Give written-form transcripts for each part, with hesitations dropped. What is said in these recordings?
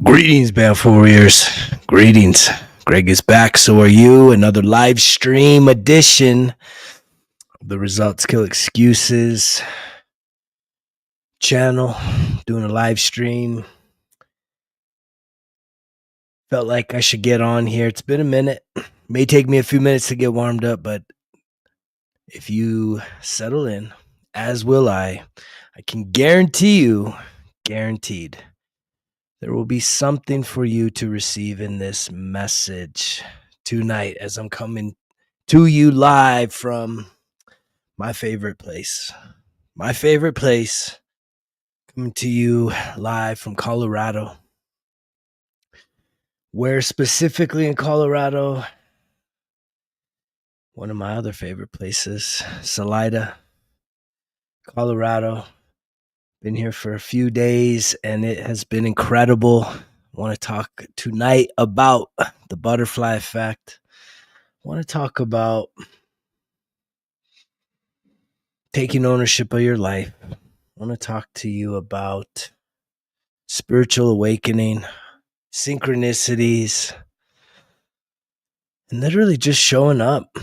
Greetings, Banff Warriors. Greetings. Greg is back, so are you. Another live stream edition of the Results Kill Excuses channel. Doing a live stream. Felt like I should get on here. It's been a minute. May take me a few minutes to get warmed up, but if you settle in, as will I can guarantee you, guaranteed, there will be something for you to receive in this message tonight as I'm coming to you live from my favorite place. My favorite place, coming to you live from Colorado. Where specifically in Colorado? One of my other favorite places, Salida, Colorado. Been here for a few days and it has been incredible. I want to talk tonight about the butterfly effect. I want to talk about taking ownership of your life. I want to talk to you about spiritual awakening, synchronicities, and literally just showing up,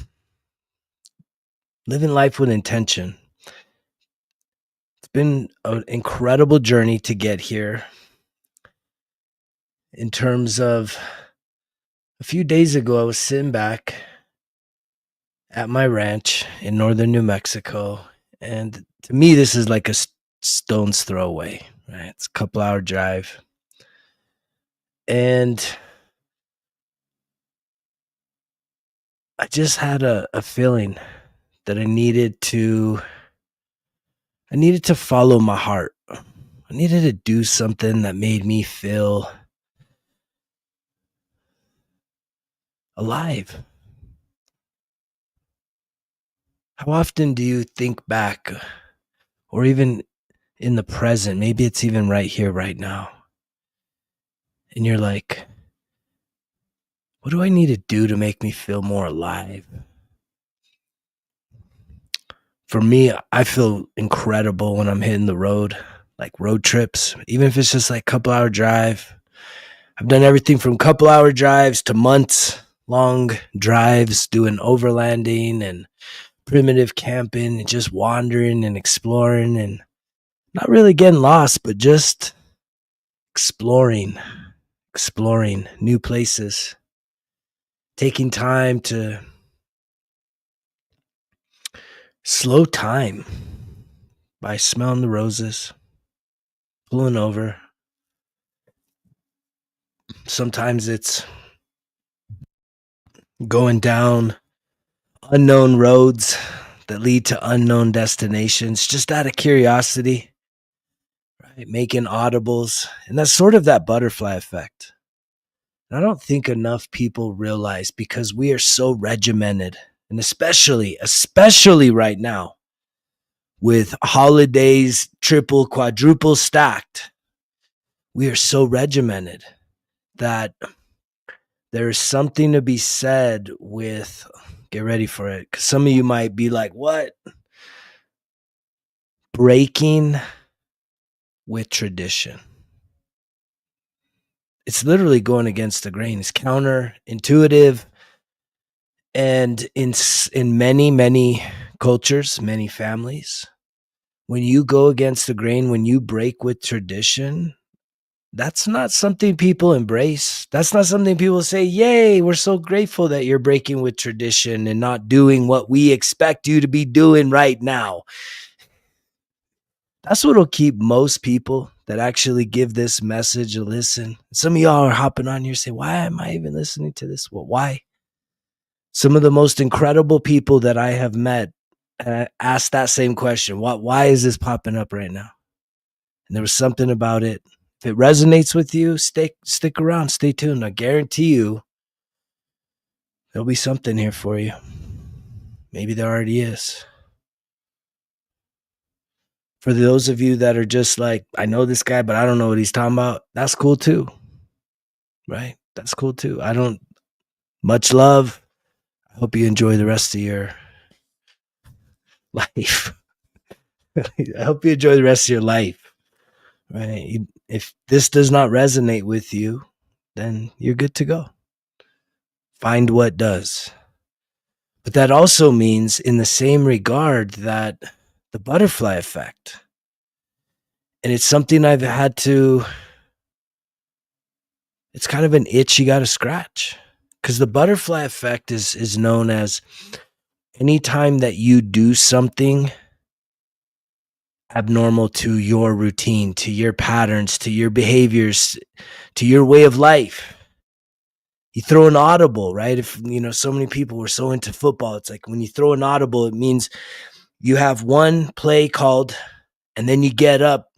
living life with intention. It's been an incredible journey to get here. In terms of a few days ago, I was sitting back at my ranch in northern New Mexico, and to me, this is like a stone's throw away, right? It's a couple-hour drive. And I just had a feeling that I needed to follow my heart. I needed to do something that made me feel alive. How often do you think back, or even in the present, maybe it's even right here, right now, and you're like, what do I need to do to make me feel more alive? For me, I feel incredible when I'm hitting the road, like road trips, even if it's just like a couple-hour drive. I've done everything from couple-hour drives to months-long drives, doing overlanding and primitive camping and just wandering and exploring and not really getting lost, but just exploring new places, taking time to slow time by smelling the roses, pulling over. Sometimes it's going down unknown roads that lead to unknown destinations, just out of curiosity, right? Making audibles. And that's sort of that butterfly effect. And I don't think enough people realize, because we are so regimented, and especially right now with holidays triple, quadruple stacked, we are so regimented that there's something to be said with, get ready for it, because some of you might be like, what? Breaking with tradition. It's literally going against the grain. It's counterintuitive. And in many cultures, many families, when you go against the grain, when you break with tradition, that's not something people embrace. That's not something people say, yay, we're so grateful that you're breaking with tradition and not doing what we expect you to be doing right now. That's what'll keep most people that actually give this message a listen. Some of y'all are hopping on here saying, why am I even listening to this? Well, why? Some of the most incredible people that I have met asked that same question. Why is this popping up right now? And there was something about it. If it resonates with you, stick around, stay tuned. I guarantee you there'll be something here for you. Maybe there already is. For those of you that are just like, I know this guy, but I don't know what he's talking about, that's cool too. Right? That's cool too. Much love. I hope you enjoy the rest of your life. I hope you enjoy the rest of your life. Right? If this does not resonate with you, then you're good to go. Find what does. But that also means, in the same regard, that the butterfly effect, and it's something I've had to, it's kind of an itch you got to scratch. Because the butterfly effect is known as anytime that you do something abnormal to your routine, to your patterns, to your behaviors, to your way of life. You throw an audible, right? If so many people were so into football, it's like when you throw an audible, it means you have one play called, and then you get up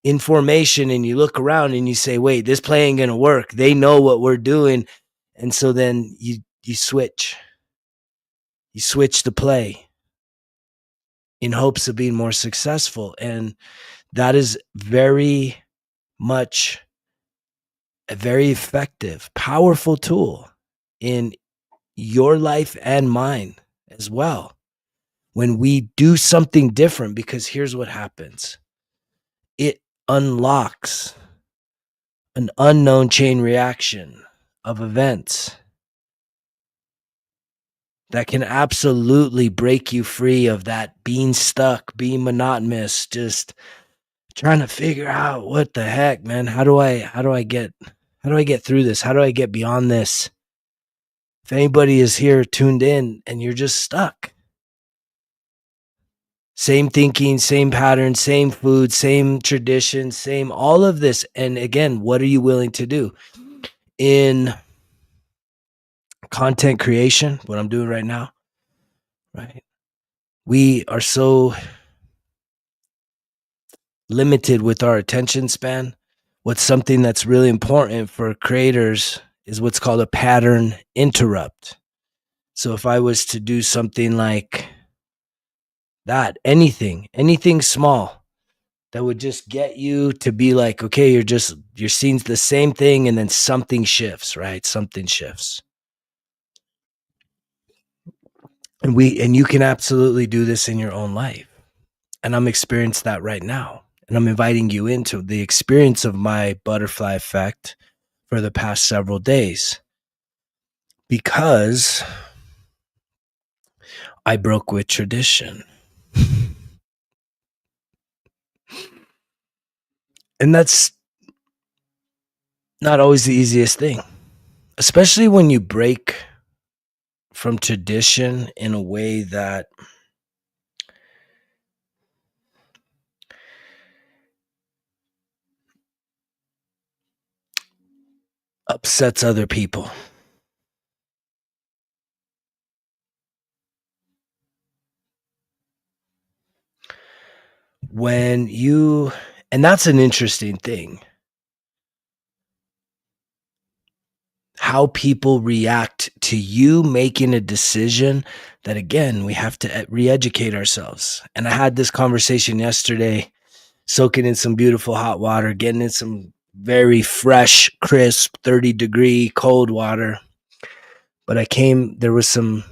in formation and you look around and you say, wait, this play ain't gonna work. They know what we're doing. And so then you switch. You switch the play in hopes of being more successful. And that is very much a very effective, powerful tool in your life and mine as well. When we do something different, because here's what happens. It unlocks an unknown chain reaction of events that can absolutely break you free of that being stuck, being monotonous, just trying to figure out what the heck, man. How do I get through this? How do I get beyond this? If anybody is here tuned in and you're just stuck, same thinking, same pattern, same food, same tradition, same all of this. And again, what are you willing to do? In content creation, what I'm doing right now, right? We are so limited with our attention span. What's something that's really important for creators is what's called a pattern interrupt. So if I was to do something like that, anything small that would just get you to be like, okay, you're seeing the same thing and then something shifts, right? Something shifts. And you can absolutely do this in your own life. And I'm experiencing that right now. And I'm inviting you into the experience of my butterfly effect for the past several days. Because I broke with tradition. And that's not always the easiest thing, especially when you break from tradition in a way that upsets other people. And that's an interesting thing. How people react to you making a decision that, again, we have to re-educate ourselves. And I had this conversation yesterday, soaking in some beautiful hot water, getting in some very fresh, crisp, 30-degree cold water. But there was some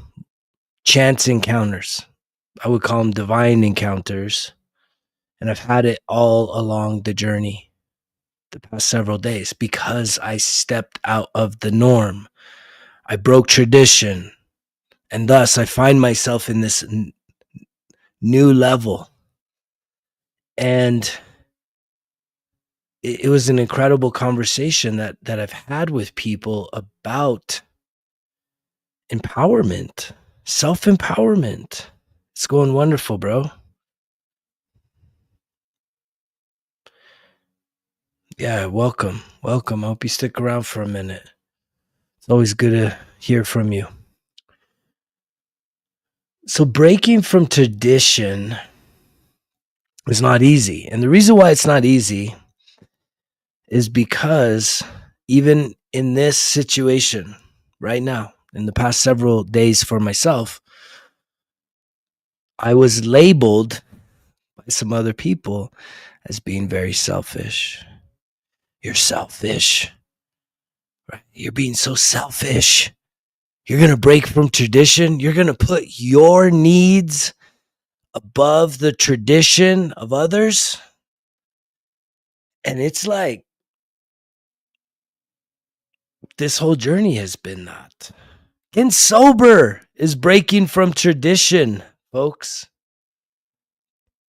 chance encounters. I would call them divine encounters. And I've had it all along the journey, the past several days, because I stepped out of the norm. I broke tradition. And thus I find myself in this new level. And it was an incredible conversation that I've had with people about empowerment, self-empowerment. It's going wonderful, bro. Yeah, welcome. I hope you stick around for a minute. It's always good to hear from you. So breaking from tradition is not easy. And the reason why it's not easy is because even in this situation right now, in the past several days for myself, I was labeled by some other people as being very selfish. You're selfish. Right? You're being so selfish. You're going to break from tradition. You're going to put your needs above the tradition of others. And it's like this whole journey has been that. Getting sober is breaking from tradition, folks.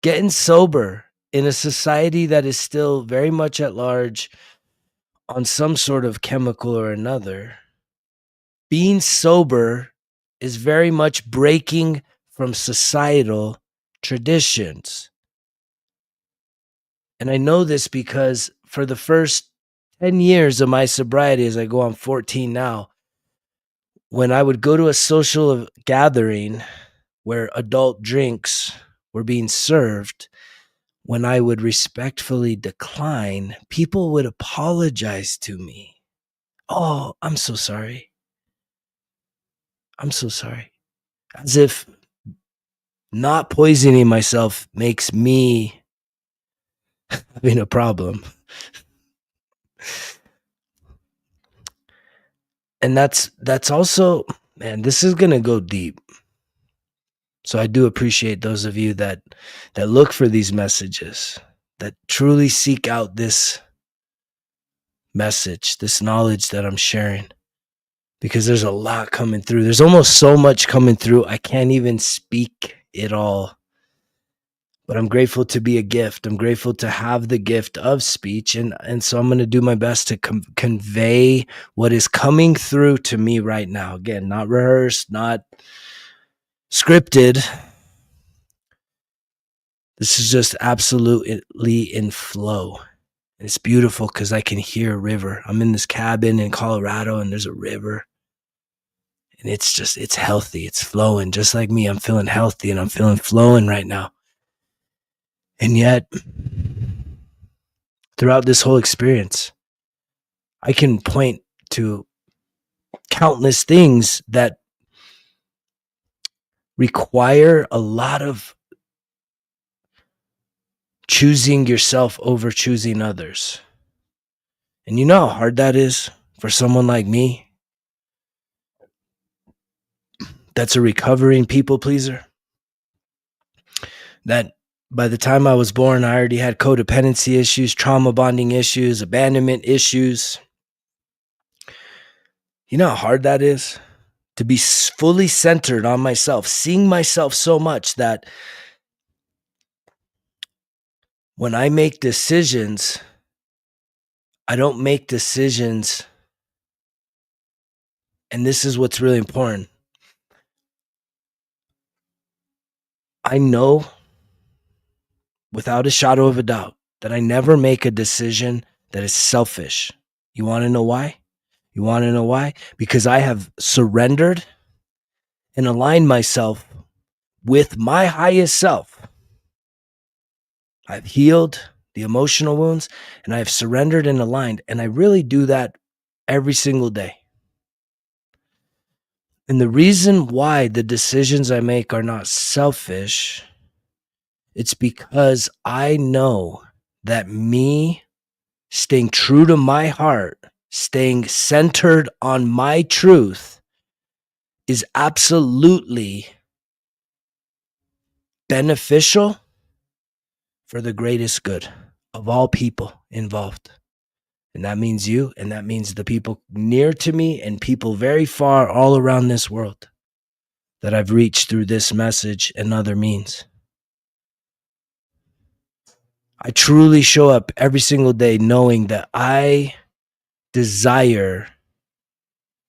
Getting sober in a society that is still very much at large on some sort of chemical or another. Being sober is very much breaking from societal traditions. And I know this because for the first 10 years of my sobriety, as I go on 14 now, when I would go to a social gathering where adult drinks were being served, when I would respectfully decline, people would apologize to me. Oh, I'm so sorry. I'm so sorry. As if not poisoning myself makes me having a problem. And that's also, man, this is going to go deep. So I do appreciate those of you that look for these messages, that truly seek out this message, this knowledge that I'm sharing, because there's a lot coming through. There's almost so much coming through. I can't even speak it all. But I'm grateful to be a gift. I'm grateful to have the gift of speech. And so I'm going to do my best to convey what is coming through to me right now. Again, not rehearsed, not scripted. This is just absolutely in flow. And it's beautiful because I can hear a river. I'm in this cabin in Colorado and there's a river. And it's healthy. It's flowing. Just like me, I'm feeling healthy and I'm feeling flowing right now. And yet, throughout this whole experience, I can point to countless things that require a lot of choosing yourself over choosing others. And you know how hard that is for someone like me that's a recovering people pleaser. That by the time I was born, I already had codependency issues, trauma bonding issues, abandonment issues. You know how hard that is to be fully centered on myself, seeing myself so much that when I make decisions, I don't make decisions. And this is what's really important. I know without a shadow of a doubt that I never make a decision that is selfish. You want to know why? You want to know why? Because I have surrendered and aligned myself with my highest self. I've healed the emotional wounds and I've surrendered and aligned. And I really do that every single day. And the reason why the decisions I make are not selfish, it's because I know that me staying true to my heart, staying centered on my truth is absolutely beneficial for the greatest good of all people involved. And that means you, and that means the people near to me and people very far all around this world that I've reached through this message and other means. I truly show up every single day knowing that I desire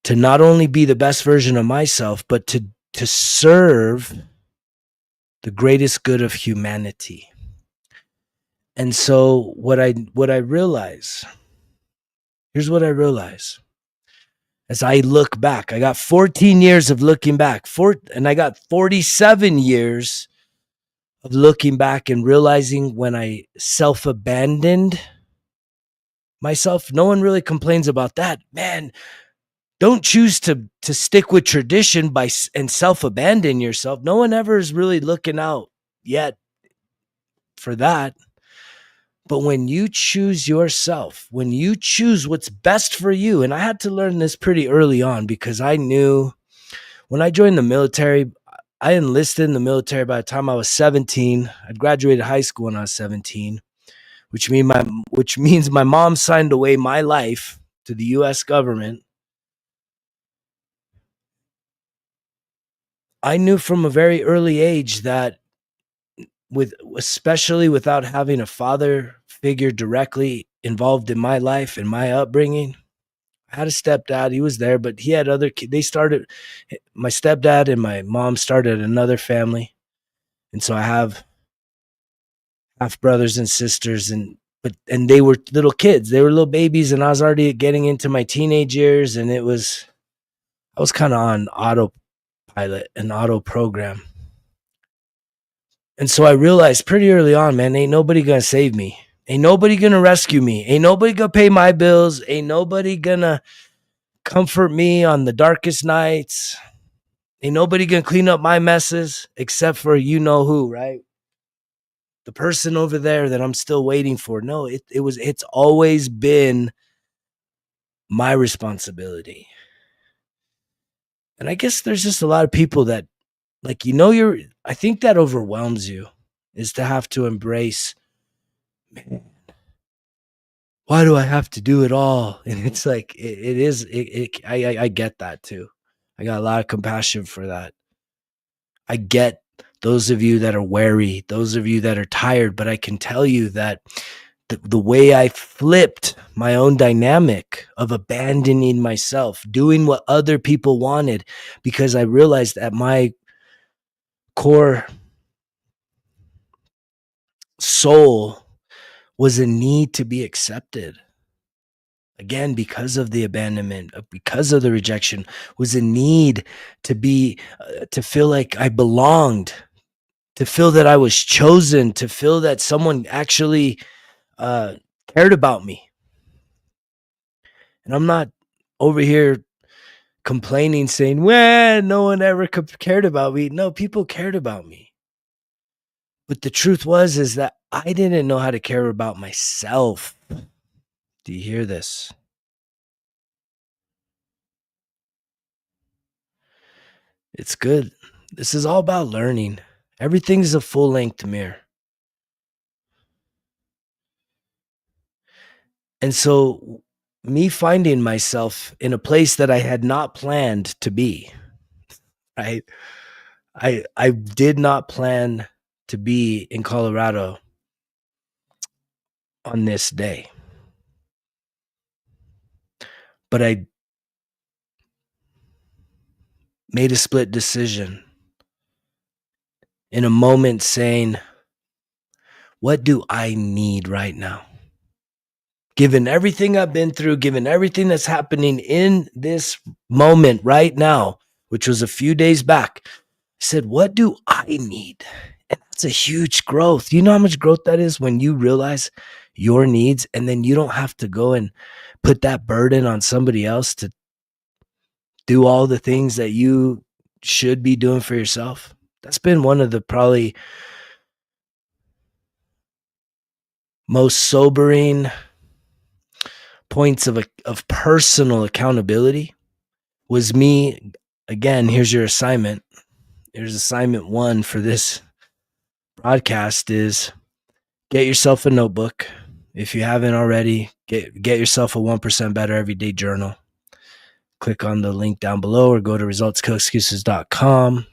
to not only be the best version of myself, but to serve the greatest good of humanity. And so what I realize, here's what I realize. As I look back, I got 14 years of looking back, and I got 47 years of looking back and realizing when I self-abandoned myself. No one really complains about that. Man, don't choose to stick with tradition and self-abandon yourself. No one ever is really looking out yet for that. But when you choose yourself, when you choose what's best for you, and I had to learn this pretty early on because I knew when I joined the military, I enlisted in the military by the time I was 17. I'd graduated high school when I was 17. which means my mom signed away my life to the US government. I knew from a very early age that especially without having a father figure directly involved in my life and my upbringing, I had a stepdad. He was there, but he had other kids. My stepdad and my mom started another family. And so I have half brothers and sisters, and they were little kids. They were little babies, and I was already getting into my teenage years, and I was kind of on autopilot and auto program. And so I realized pretty early on, man, ain't nobody gonna save me. Ain't nobody gonna rescue me. Ain't nobody gonna pay my bills. Ain't nobody gonna comfort me on the darkest nights. Ain't nobody gonna clean up my messes except for you know who, right? The person over there that I'm still waiting for. No, it's always been my responsibility. And I guess there's just a lot of people that, like, I think that overwhelms you, is to have to embrace, man, why do I have to do it all? And it's like, I get that too. I got a lot of compassion for that. I get those of you that are wary, those of you that are tired, but I can tell you that the way I flipped my own dynamic of abandoning myself, doing what other people wanted, because I realized at my core soul was a need to be accepted. Again, because of the abandonment, because of the rejection, was a need to feel like I belonged, to feel that I was chosen, to feel that someone actually cared about me. And I'm not over here complaining, saying, well, no one ever cared about me. No, people cared about me. But the truth is that I didn't know how to care about myself. Do you hear this? It's good. This is all about learning. Everything's a full-length mirror. And so me finding myself in a place that I had not planned to be, right? I did not plan to be in Colorado on this day. But I made a split decision in a moment saying, what do I need right now? Given everything I've been through, given everything that's happening in this moment right now, which was a few days back, I said, what do I need? And that's a huge growth. You know how much growth that is when you realize your needs, and then you don't have to go and put that burden on somebody else to do all the things that you should be doing for yourself. That's been one of the probably most sobering points of personal accountability. Was me, again, here's your assignment. Here's assignment 1 for this broadcast is get yourself a notebook. If you haven't already, get yourself a 1% Better Everyday Journal. Click on the link down below or go to resultskillexcuses.com.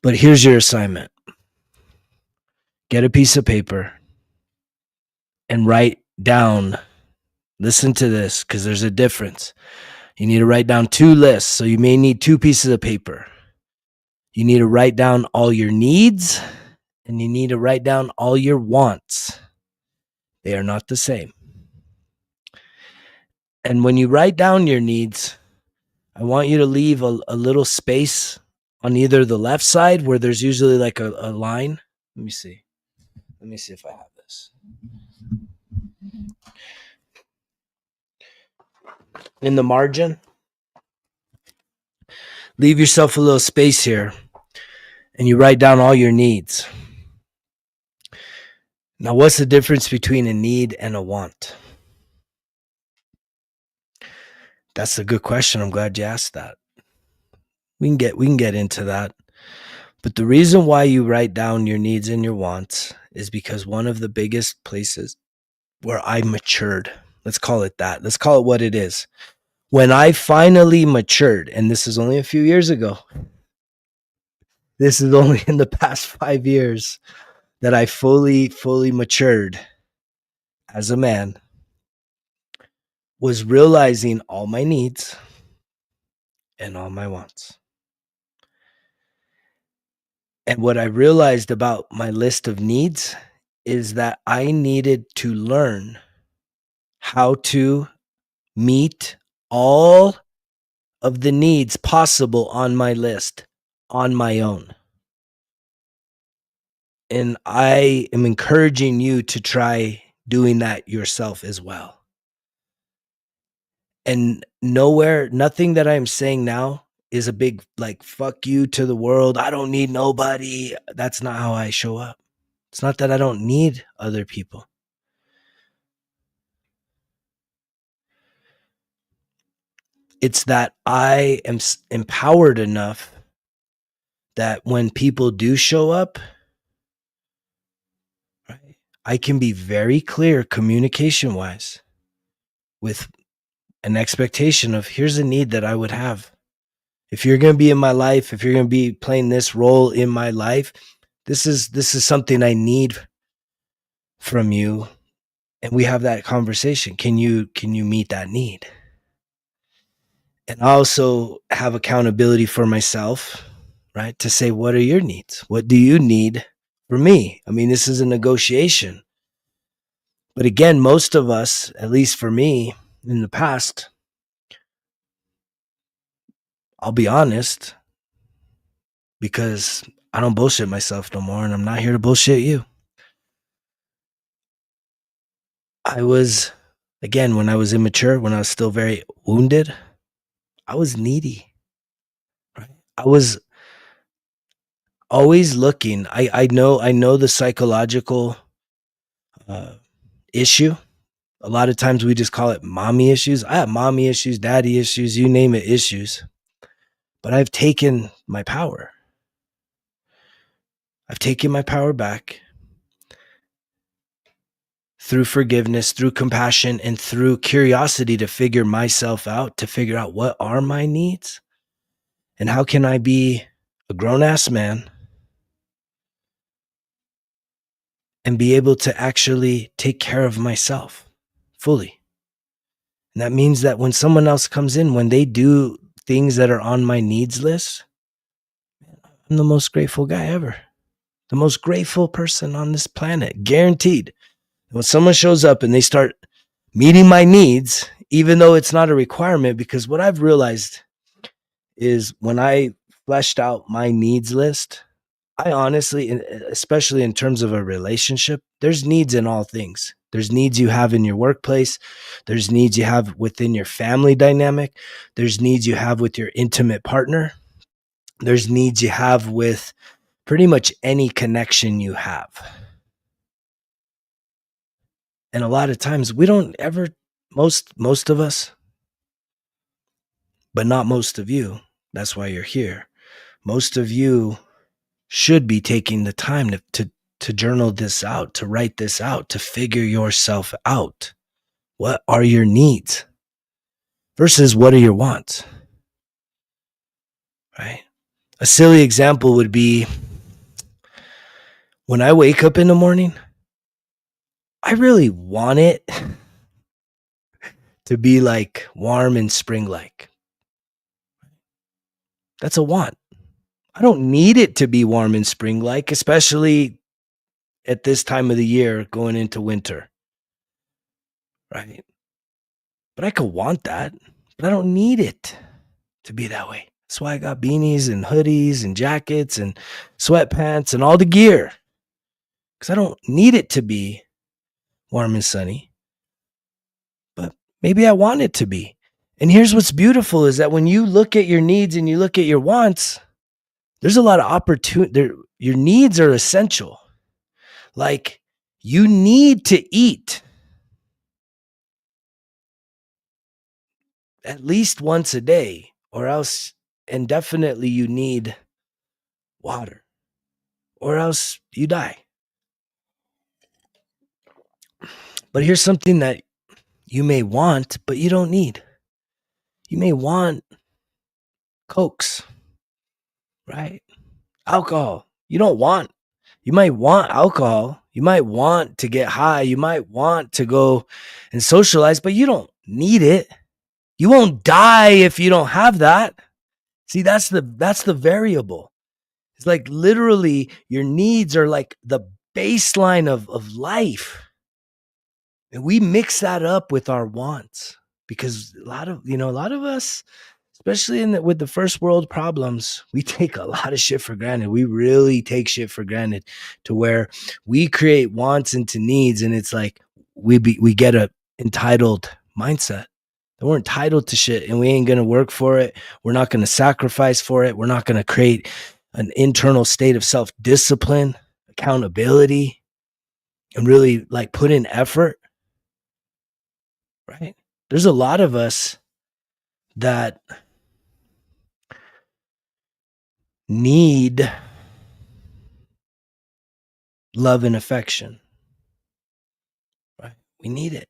But here's your assignment. Get a piece of paper and write down, listen to this, because there's a difference. You need to write down 2 lists, so you may need 2 pieces of paper. You need to write down all your needs, and you need to write down all your wants. They are not the same. And when you write down your needs, I want you to leave a little space on either the left side where there's usually like a line. Let me see if I have this. In the margin, leave yourself a little space here, and you write down all your needs. Now, what's the difference between a need and a want? That's a good question. I'm glad you asked that. We can get into that. But the reason why you write down your needs and your wants is because one of the biggest places where I matured, let's call it that, let's call it what it is. When I finally matured, and this is only a few years ago, this is only in the past 5 years that I fully matured as a man, was realizing all my needs and all my wants. And what I realized about my list of needs is that I needed to learn how to meet all of the needs possible on my list on my own. And I am encouraging you to try doing that yourself as well. And nothing that I'm saying now is a big, like, fuck you to the world. I don't need nobody. That's not how I show up. It's not that I don't need other people. It's that I am empowered enough that when people do show up, right, I can be very clear communication wise with an expectation of here's a need that I would have. If you're going to be in my life, if you're going to be playing this role in my life, this is something I need from you, and we have that conversation. Can you meet that need? And I also have accountability for myself, right? To say, what are your needs? What do you need from me? I mean, this is a negotiation. But again, most of us, at least for me in the past, I'll be honest, because I don't bullshit myself no more, and I'm not here to bullshit you. I was, again, when I was immature, when I was still very wounded, I was needy. Right? I was always looking. I know the psychological issue. A lot of times we just call it mommy issues. I have mommy issues, daddy issues, you name it, issues. But I've taken my power. I've taken my power back through forgiveness, through compassion, and through curiosity to figure myself out, to figure out what are my needs and how can I be a grown-ass man and be able to actually take care of myself fully. And that means that when someone else comes in, when they do things that are on my needs list, I'm the most grateful guy ever. The most grateful person on this planet, guaranteed. When someone shows up and they start meeting my needs, even though it's not a requirement, because what I've realized is when I fleshed out my needs list, I honestly, especially in terms of a relationship, there's needs in all things. There's needs you have in your workplace. There's needs you have within your family dynamic. There's needs you have with your intimate partner. There's needs you have with pretty much any connection you have. And a lot of times we don't ever, most of us, but not most of you. That's why you're here. Most of you should be taking the time to journal this out, to write this out, to figure yourself out. What are your needs versus what are your wants? Right? A silly example would be when I wake up in the morning, I really want it to be like warm and spring like. That's a want. I don't need it to be warm and spring like, especially at this time of the year going into winter. Right? But I could want that, but I don't need it to be that way. That's why I got beanies and hoodies and jackets and sweatpants and all the gear, because I don't need it to be warm and sunny, but maybe I want it to be. And here's what's beautiful is that when you look at your needs and you look at your wants, there's a lot of opportunity. Your needs are essential. Like, you need to eat at least once a day, or else, and definitely you need water. or else you die. But here's something that you may want, but you don't need. You may want Cokes, right? Alcohol. You might want alcohol. You might want to get high. You might want to go and socialize, but you don't need it. You won't die if you don't have that. See, that's the variable. It's like literally your needs are like the baseline of life. And we mix that up with our wants because a lot of us, especially with the first world problems, we take a lot of shit for granted. We really take shit for granted to where we create wants into needs, and it's like we get a entitled mindset. That we're entitled to shit, and we ain't gonna work for it. We're not gonna sacrifice for it. We're not gonna create an internal state of self discipline, accountability, and really like put in effort. Right? There's a lot of us that need love and affection. Right? We need it.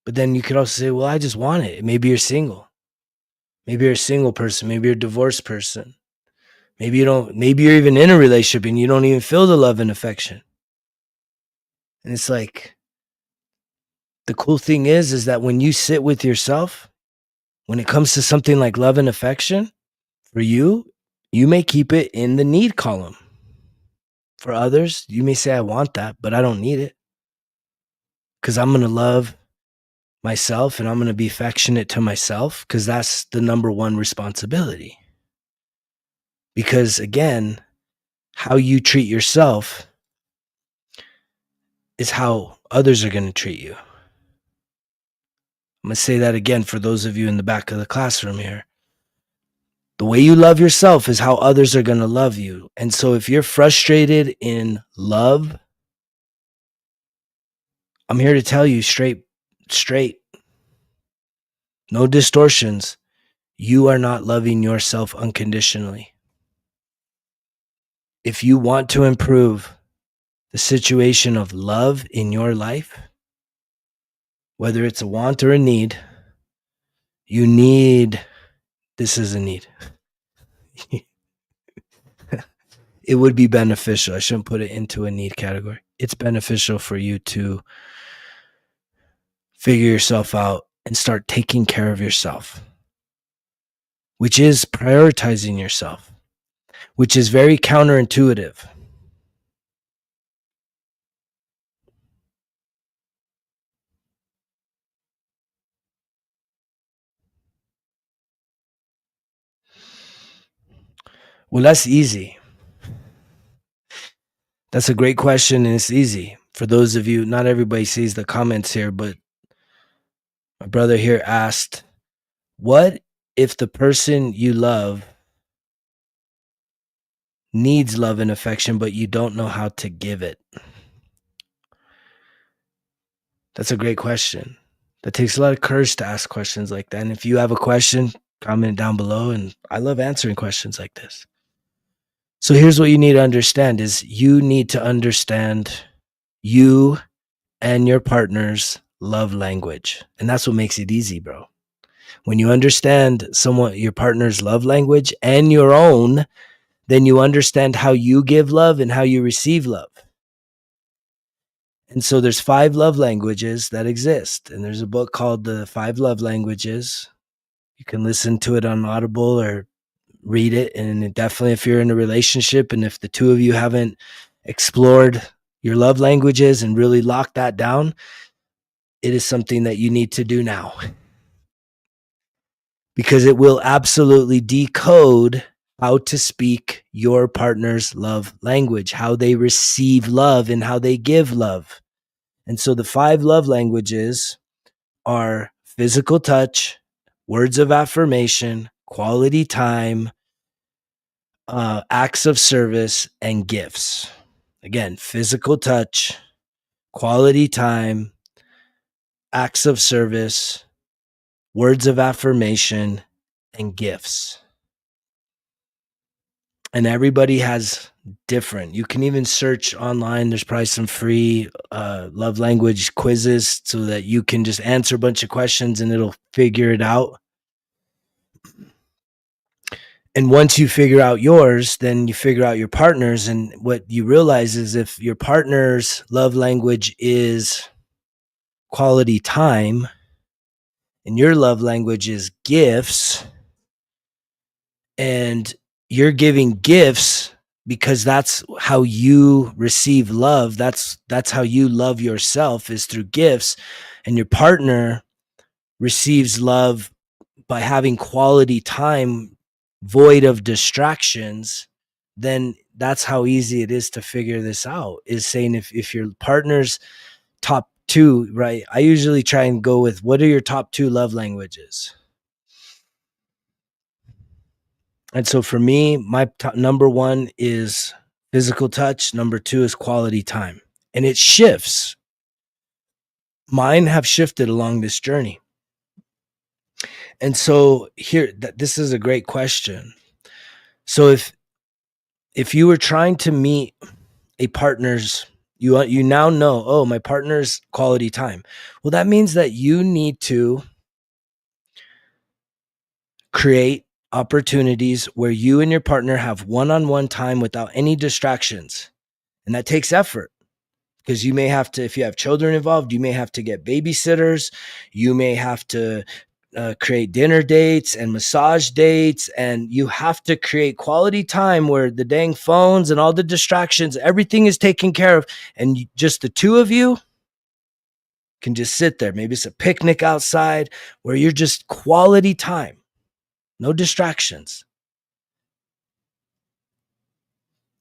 But then you could also say, well, I just want it. Maybe you're single. Maybe you're a single person. Maybe you're a divorced person. Maybe you're even in a relationship and you don't even feel the love and affection. And it's like, the cool thing is that when you sit with yourself, when it comes to something like love and affection, for you may keep it in the need column. For others, you may say, I want that, but I don't need it. Because I'm going to love myself and I'm going to be affectionate to myself because that's the number one responsibility. Because again, how you treat yourself is how others are going to treat you. I'm going to say that again for those of you in the back of the classroom here. The way you love yourself is how others are going to love you. And so if you're frustrated in love, I'm here to tell you straight, no distortions. You are not loving yourself unconditionally. If you want to improve the situation of love in your life, whether it's a want or a need, this is a need. It would be beneficial. I shouldn't put it into a need category. It's beneficial for you to figure yourself out and start taking care of yourself, which is prioritizing yourself, which is very counterintuitive. Well, that's easy. That's a great question, and it's easy. For those of you, not everybody sees the comments here, but my brother here asked, what if the person you love needs love and affection, but you don't know how to give it? That's a great question. That takes a lot of courage to ask questions like that. And if you have a question, comment down below. And I love answering questions like this. So here's what you need to understand is you need to understand you and your partner's love language. And that's what makes it easy, bro. When you understand your partner's love language and your own, then you understand how you give love and how you receive love. And so there's 5 love languages that exist. And there's a book called The 5 Love Languages. You can listen to it on Audible or read it. And definitely if you're in a relationship and if the two of you haven't explored your love languages and really locked that down, it is something that you need to do now. Because it will absolutely decode how to speak your partner's love language, how they receive love and how they give love. And so the 5 love languages are physical touch, words of affirmation, quality time, acts of service, and gifts. Again, physical touch, quality time, acts of service, words of affirmation, and gifts. and everybody has different. You can even search online. There's probably some free love language quizzes so that you can just answer a bunch of questions and it'll figure it out. And once you figure out yours, then you figure out your partner's. And what you realize is if your partner's love language is quality time and your love language is gifts, and you're giving gifts because that's how you receive love, that's how you love yourself, is through gifts, and your partner receives love by having quality time void of distractions, then that's how easy it is to figure this out, is saying if your partner's top two, right? I usually try and go with, what are your top two love languages? And so for me, my number one is physical touch. Number two is quality time. And it shifts. Mine have shifted along this journey. And so here, this is a great question. So if you were trying to meet a partner's, you now know, oh, my partner's quality time. Well, that means that you need to create opportunities where you and your partner have one-on-one time without any distractions. And that takes effort, because you may have to, if you have children involved, you may have to get babysitters. You may have to create dinner dates and massage dates, and you have to create quality time where the dang phones and all the distractions, everything is taken care of, and just the two of you can just sit there. Maybe it's a picnic outside where you're just quality time, no distractions.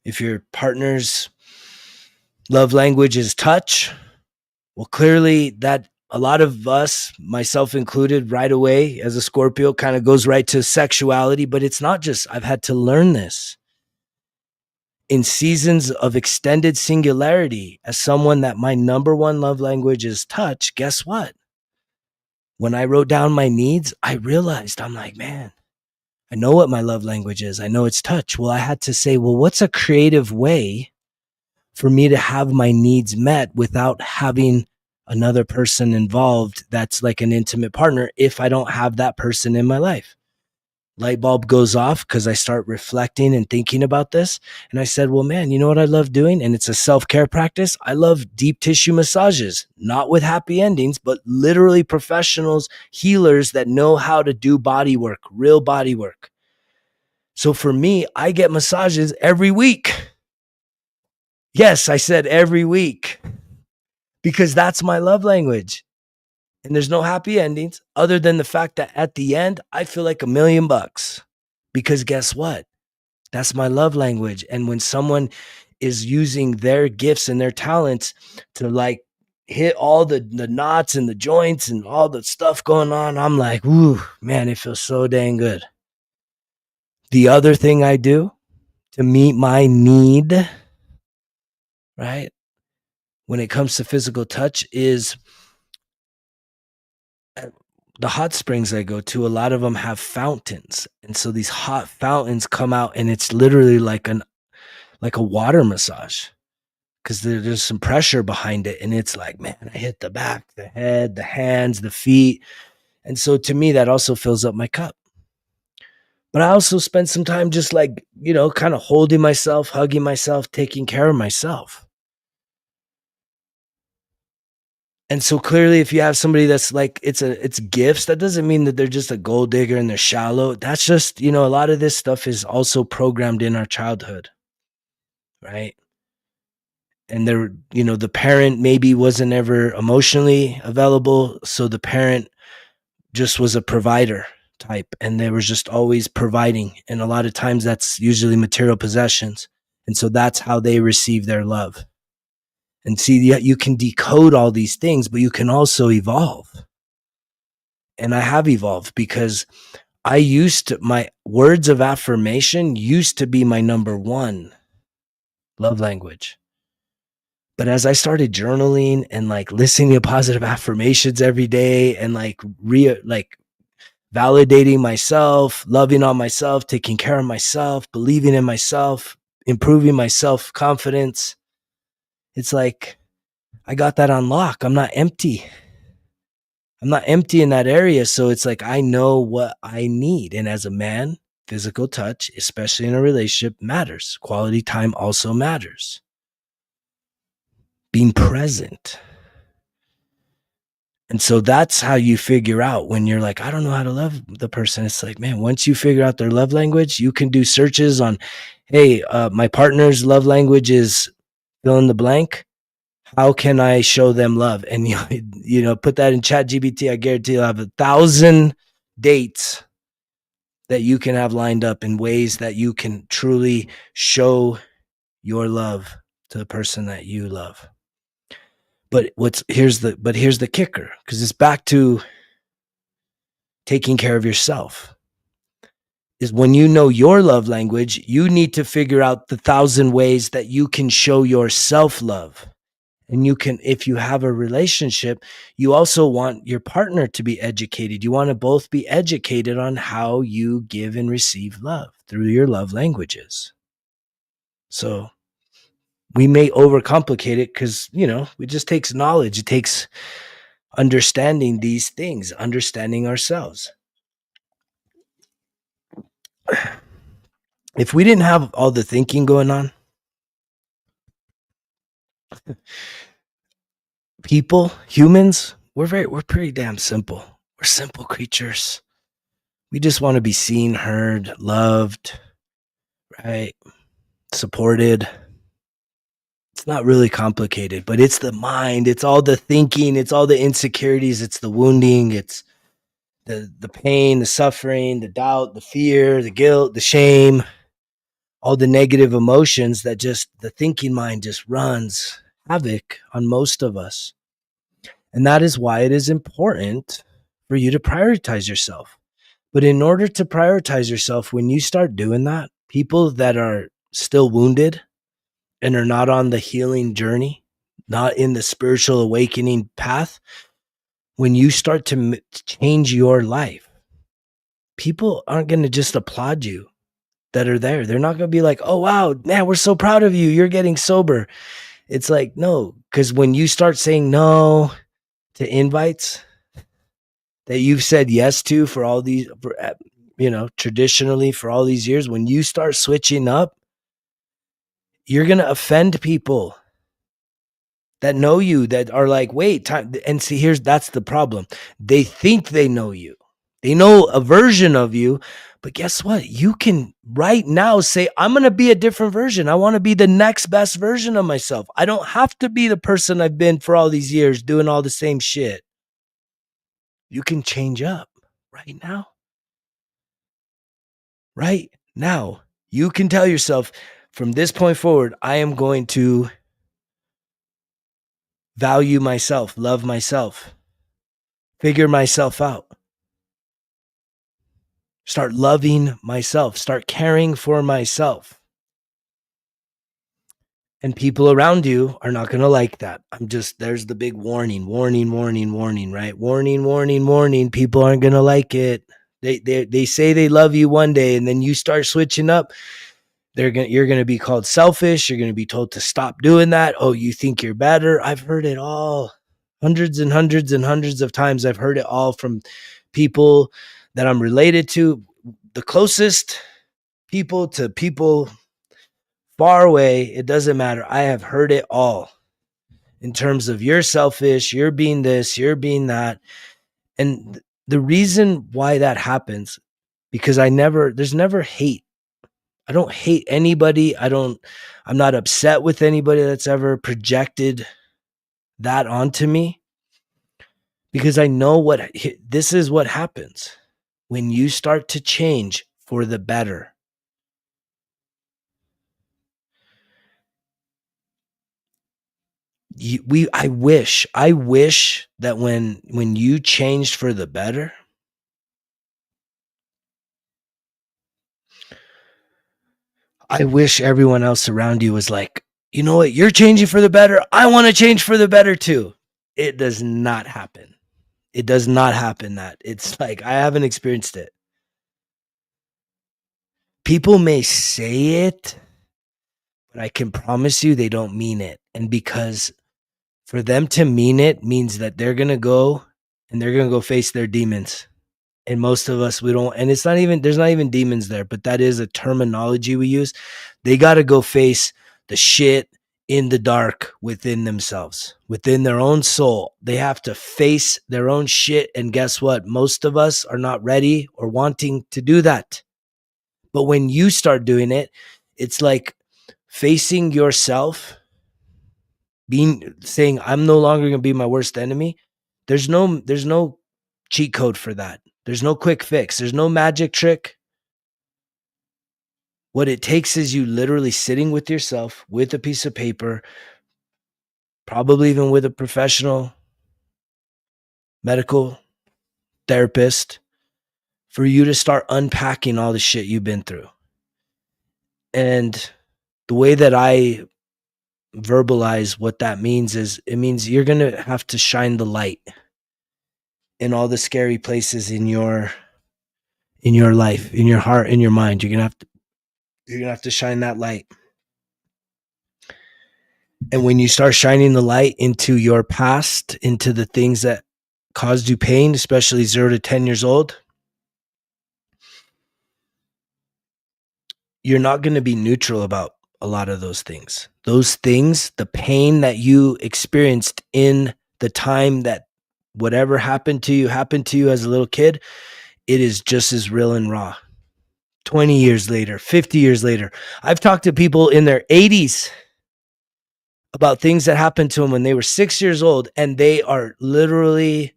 If your partner's love language is touch, well, clearly that a lot of us, myself included, right away as a Scorpio, kind of goes right to sexuality. But it's not just, I've had to learn this in seasons of extended singularity. As someone that my number one love language is touch, guess what? When I wrote down my needs, I realized, I'm like, man, I know what my love language is. I know it's touch. Well, I had to say, well, what's a creative way for me to have my needs met without having another person involved that's like an intimate partner if I don't have that person in my life? Light bulb goes off because I start reflecting and thinking about this. And I said, well, man, you know what I love doing? And it's a self-care practice. I love deep tissue massages, not with happy endings, but literally professionals, healers that know how to do body work, real body work. So for me, I get massages every week. Yes, I said every week, because that's my love language. And there's no happy endings other than the fact that at the end, I feel like $1,000,000, because guess what? That's my love language. And when someone is using their gifts and their talents to like hit all the knots and the joints and all the stuff going on, I'm like, ooh, man, it feels so dang good. The other thing I do to meet my need, right, when it comes to physical touch, is the hot springs I go to, a lot of them have fountains. And so these hot fountains come out and it's literally like a water massage, because there's some pressure behind it. And it's like, man, I hit the back, the head, the hands, the feet. And so to me, that also fills up my cup. But I also spend some time just like, kind of holding myself, hugging myself, taking care of myself. And so clearly, if you have somebody that's like, it's gifts, that doesn't mean that they're just a gold digger and they're shallow. That's just, a lot of this stuff is also programmed in our childhood, right? And the parent maybe wasn't ever emotionally available. So the parent just was a provider type, and they were just always providing. And a lot of times that's usually material possessions. And so that's how they receive their love. And see, you can decode all these things, but you can also evolve. And I have evolved, because my words of affirmation used to be my number one love language. But as I started journaling and like listening to positive affirmations every day and like validating myself, loving on myself, taking care of myself, believing in myself, improving my self-confidence. It's like I got that on lock. I'm not empty. I'm not empty in that area. So it's like I know what I need. And as a man, physical touch, especially in a relationship, matters. Quality time also matters. Being present. And so that's how you figure out when you're like, I don't know how to love the person. It's like, man, once you figure out their love language, you can do searches on, hey, my partner's love language is fill in the blank. How can I show them love? And put that in ChatGPT. I guarantee you'll have 1,000 dates that you can have lined up in ways that you can truly show your love to the person that you love. But here's the kicker, because it's back to taking care of yourself. Is when you know your love language, you need to figure out the 1,000 ways that you can show yourself love. And you can, if you have a relationship, you also want your partner to be educated. You want to both be educated on how you give and receive love through your love languages. So we may overcomplicate it because, it just takes knowledge. It takes understanding these things, understanding ourselves. If we didn't have all the thinking going on, humans, we're pretty damn simple. We're simple creatures. We just want to be seen, heard, loved, right? Supported. It's not really complicated, but it's the mind. It's all the thinking. It's all the insecurities. It's the wounding. It's the pain, the suffering, the doubt, the fear, the guilt, the shame, all the negative emotions that just the thinking mind just runs havoc on most of us. And that is why it is important for you to prioritize yourself. But in order to prioritize yourself, when you start doing that, people that are still wounded and are not on the healing journey, not in the spiritual awakening path, when you start to change your life, people aren't going to just applaud you that are there. They're not going to be like, oh, wow, man, we're so proud of you. You're getting sober. It's like, no, because when you start saying no to invites that you've said yes to for all these, traditionally for all these years, when you start switching up, you're going to offend people that know you, that are like, wait, time. And see, that's the problem. They think they know you. They know a version of you, but guess what? You can right now say, I'm going to be a different version. I want to be the next best version of myself. I don't have to be the person I've been for all these years doing all the same shit. You can change up right now. Right now, you can tell yourself, from this point forward, I am going to value myself, love myself, figure myself out, start loving myself, start caring for myself. And people around you are not going to like that. There's the big warning, right? Warning. People aren't going to like it. They say they love you one day, and then you start switching up. You're going to be called selfish. You're going to be told to stop doing that. Oh, you think you're better. I've heard it all. Hundreds and hundreds and hundreds of times. I've heard it all from people that I'm related to, the closest people to people far away. It doesn't matter. I have heard it all in terms of you're selfish, you're being this, you're being that. And the reason why that happens, because there's never hate. I don't hate anybody. I'm not upset with anybody that's ever projected that onto me, because I know this is what happens when you start to change for the better. I wish that when you changed for the better, I wish everyone else around you was like, you know what, you're changing for the better. I want to change for the better too. It does not happen. It does not happen that. It's like I haven't experienced it. People may say it, but I can promise you they don't mean it. And because for them to mean it means that they're going to go and they're going to go face their demons. And most of us, we don't, and it's not even, there's not even demons there, but that is a terminology we use. They got to go face the shit in the dark within themselves, within their own soul. They have to face their own shit. And guess what? Most of us are not ready or wanting to do that. But when you start doing it, it's like facing yourself, saying, I'm no longer going to be my worst enemy. There's no cheat code for that. There's no quick fix. There's no magic trick. What it takes is you literally sitting with yourself with a piece of paper, probably even with a professional medical therapist, for you to start unpacking all the shit you've been through. And the way that I verbalize what that means is it means you're going to have to shine the light in all the scary places in your life, in your heart, in your mind. You're going to have to shine that light. And when you start shining the light into your past, into the things that caused you pain, especially 0 to 10 years old, you're not going to be neutral about a lot of those things. Those things, the pain that you experienced in the time that whatever happened to you as a little kid, it is just as real and raw. 20 years later, 50 years later, I've talked to people in their 80s about things that happened to them when they were 6 years old, and they are literally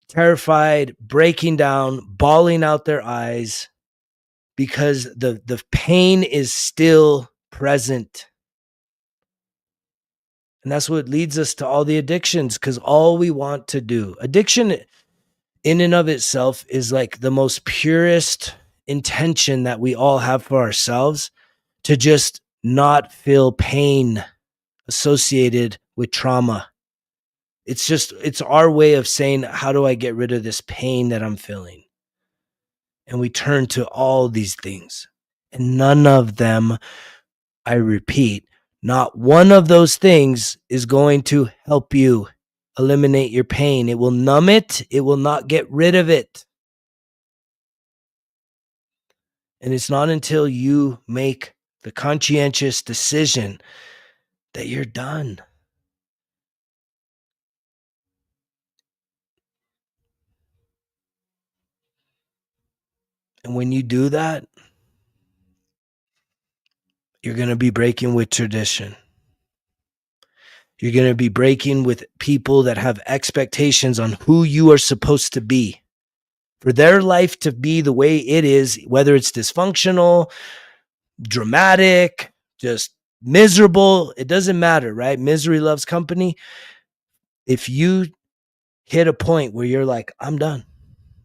terrified, breaking down, bawling out their eyes because the pain is still present. And that's what leads us to all the addictions, because all we want to do, addiction in and of itself is like the most purest intention that we all have for ourselves, to just not feel pain associated with trauma. It's our way of saying, how do I get rid of this pain that I'm feeling? And we turn to all these things, and none of them, I repeat, not one of those things is going to help you eliminate your pain. It will numb it. It will not get rid of it. And it's not until you make the conscientious decision that you're done. And when you do that, you're going to be breaking with tradition. You're going to be breaking with people that have expectations on who you are supposed to be. For their life to be the way it is, whether it's dysfunctional, dramatic, just miserable, it doesn't matter, right? Misery loves company. If you hit a point where you're like, I'm done,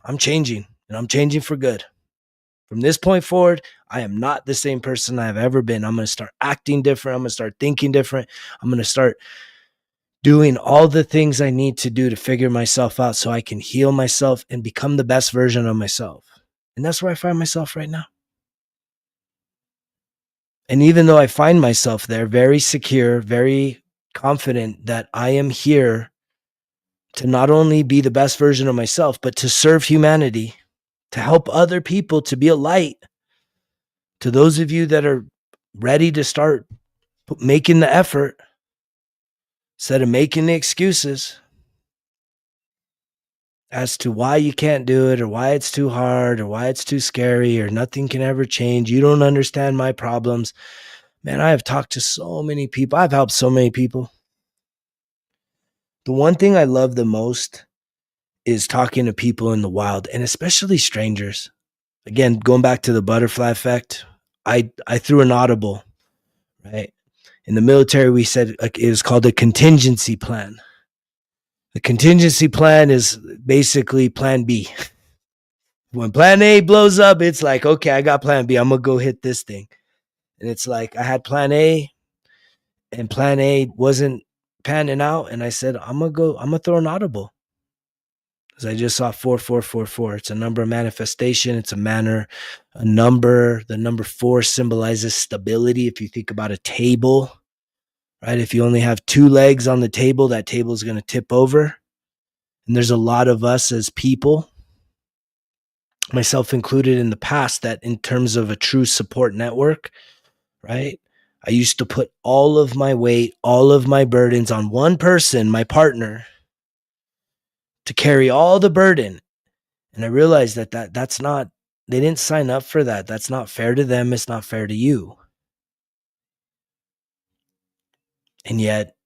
I'm changing, and I'm changing for good. From this point forward, I am not the same person I've ever been. I'm going to start acting different. I'm going to start thinking different. I'm going to start doing all the things I need to do to figure myself out so I can heal myself and become the best version of myself. And that's where I find myself right now. And even though I find myself there very secure, very confident that I am here to not only be the best version of myself, but to serve humanity, to help other people, to be a light to those of you that are ready to start making the effort instead of making the excuses as to why you can't do it, or why it's too hard, or why it's too scary, or nothing can ever change. You don't understand my problems. Man, I have talked to so many people. I've helped so many people. The one thing I love the most is talking to people in the wild, and especially strangers. Again, going back to the butterfly effect, I threw an audible, right? In the military, we said it is called a contingency plan. The contingency plan is basically plan B. When plan A blows up, it's like, okay, I got plan B. I'm going to go hit this thing. And it's like I had plan A, and plan A wasn't panning out. And I said, I'm going to throw an audible. As I just saw 4444. It's a number of manifestation. It's a number. The number 4 symbolizes stability. If you think about a table, right? If you only have 2 legs on the table, that table is going to tip over. And there's a lot of us as people, myself included in the past, that in terms of a true support network, right? I used to put all of my weight, all of my burdens on one person, my partner, to carry all the burden. And I realized that's not, they didn't sign up for that. That's not fair to them. It's not fair to you. And yet,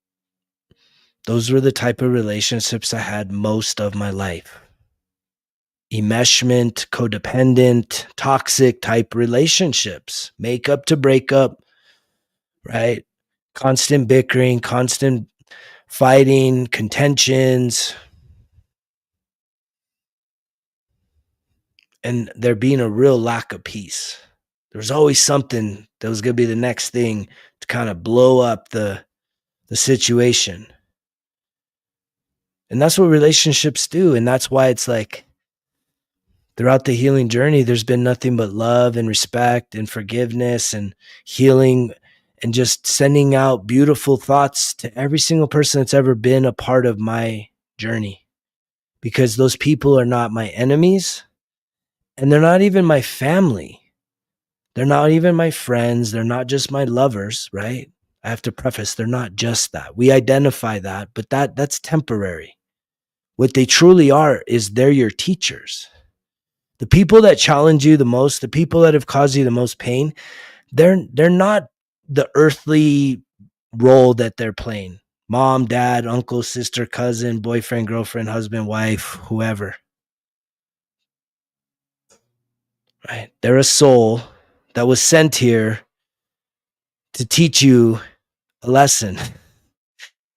those were the type of relationships I had most of my life. Enmeshment, codependent, toxic type relationships, makeup to breakup, right? Constant bickering, constant fighting, contentions, and there being a real lack of peace. There was always something that was going to be the next thing to kind of blow up the situation. And that's what relationships do. And that's why it's like throughout the healing journey, there's been nothing but love and respect and forgiveness and healing and just sending out beautiful thoughts to every single person that's ever been a part of my journey. Because those people are not my enemies and they're not even my family. They're not even my friends. They're not just my lovers, right? I have to preface, they're not just that. We identify that, but that's temporary. What they truly are is they're your teachers. The people that challenge you the most, the people that have caused you the most pain, they're not the earthly role that they're playing. Mom, dad, uncle, sister, cousin, boyfriend, girlfriend, husband, wife, whoever. Right? They're a soul that was sent here to teach you a lesson.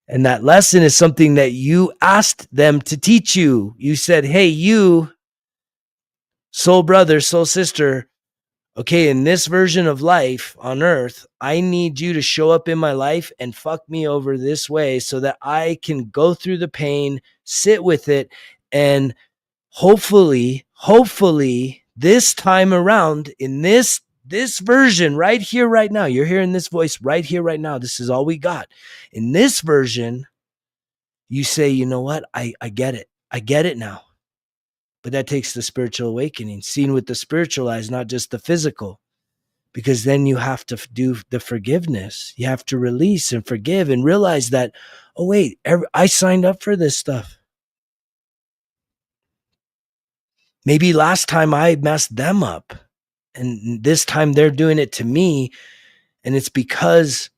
And that lesson is something that you asked them to teach you. You said, hey, you, soul brother, soul sister, okay, in this version of life on earth, I need you to show up in my life and fuck me over this way so that I can go through the pain, sit with it, and hopefully this time around in this version right here, right now, you're hearing this voice right here, right now. This is all we got. In this version, you say, you know what? I get it. I get it now. But that takes the spiritual awakening, seen with the spiritual eyes, not just the physical. Because then you have to do the forgiveness. You have to release and forgive and realize that, oh, wait, I signed up for this stuff. Maybe last time I messed them up. And this time they're doing it to me. And it's because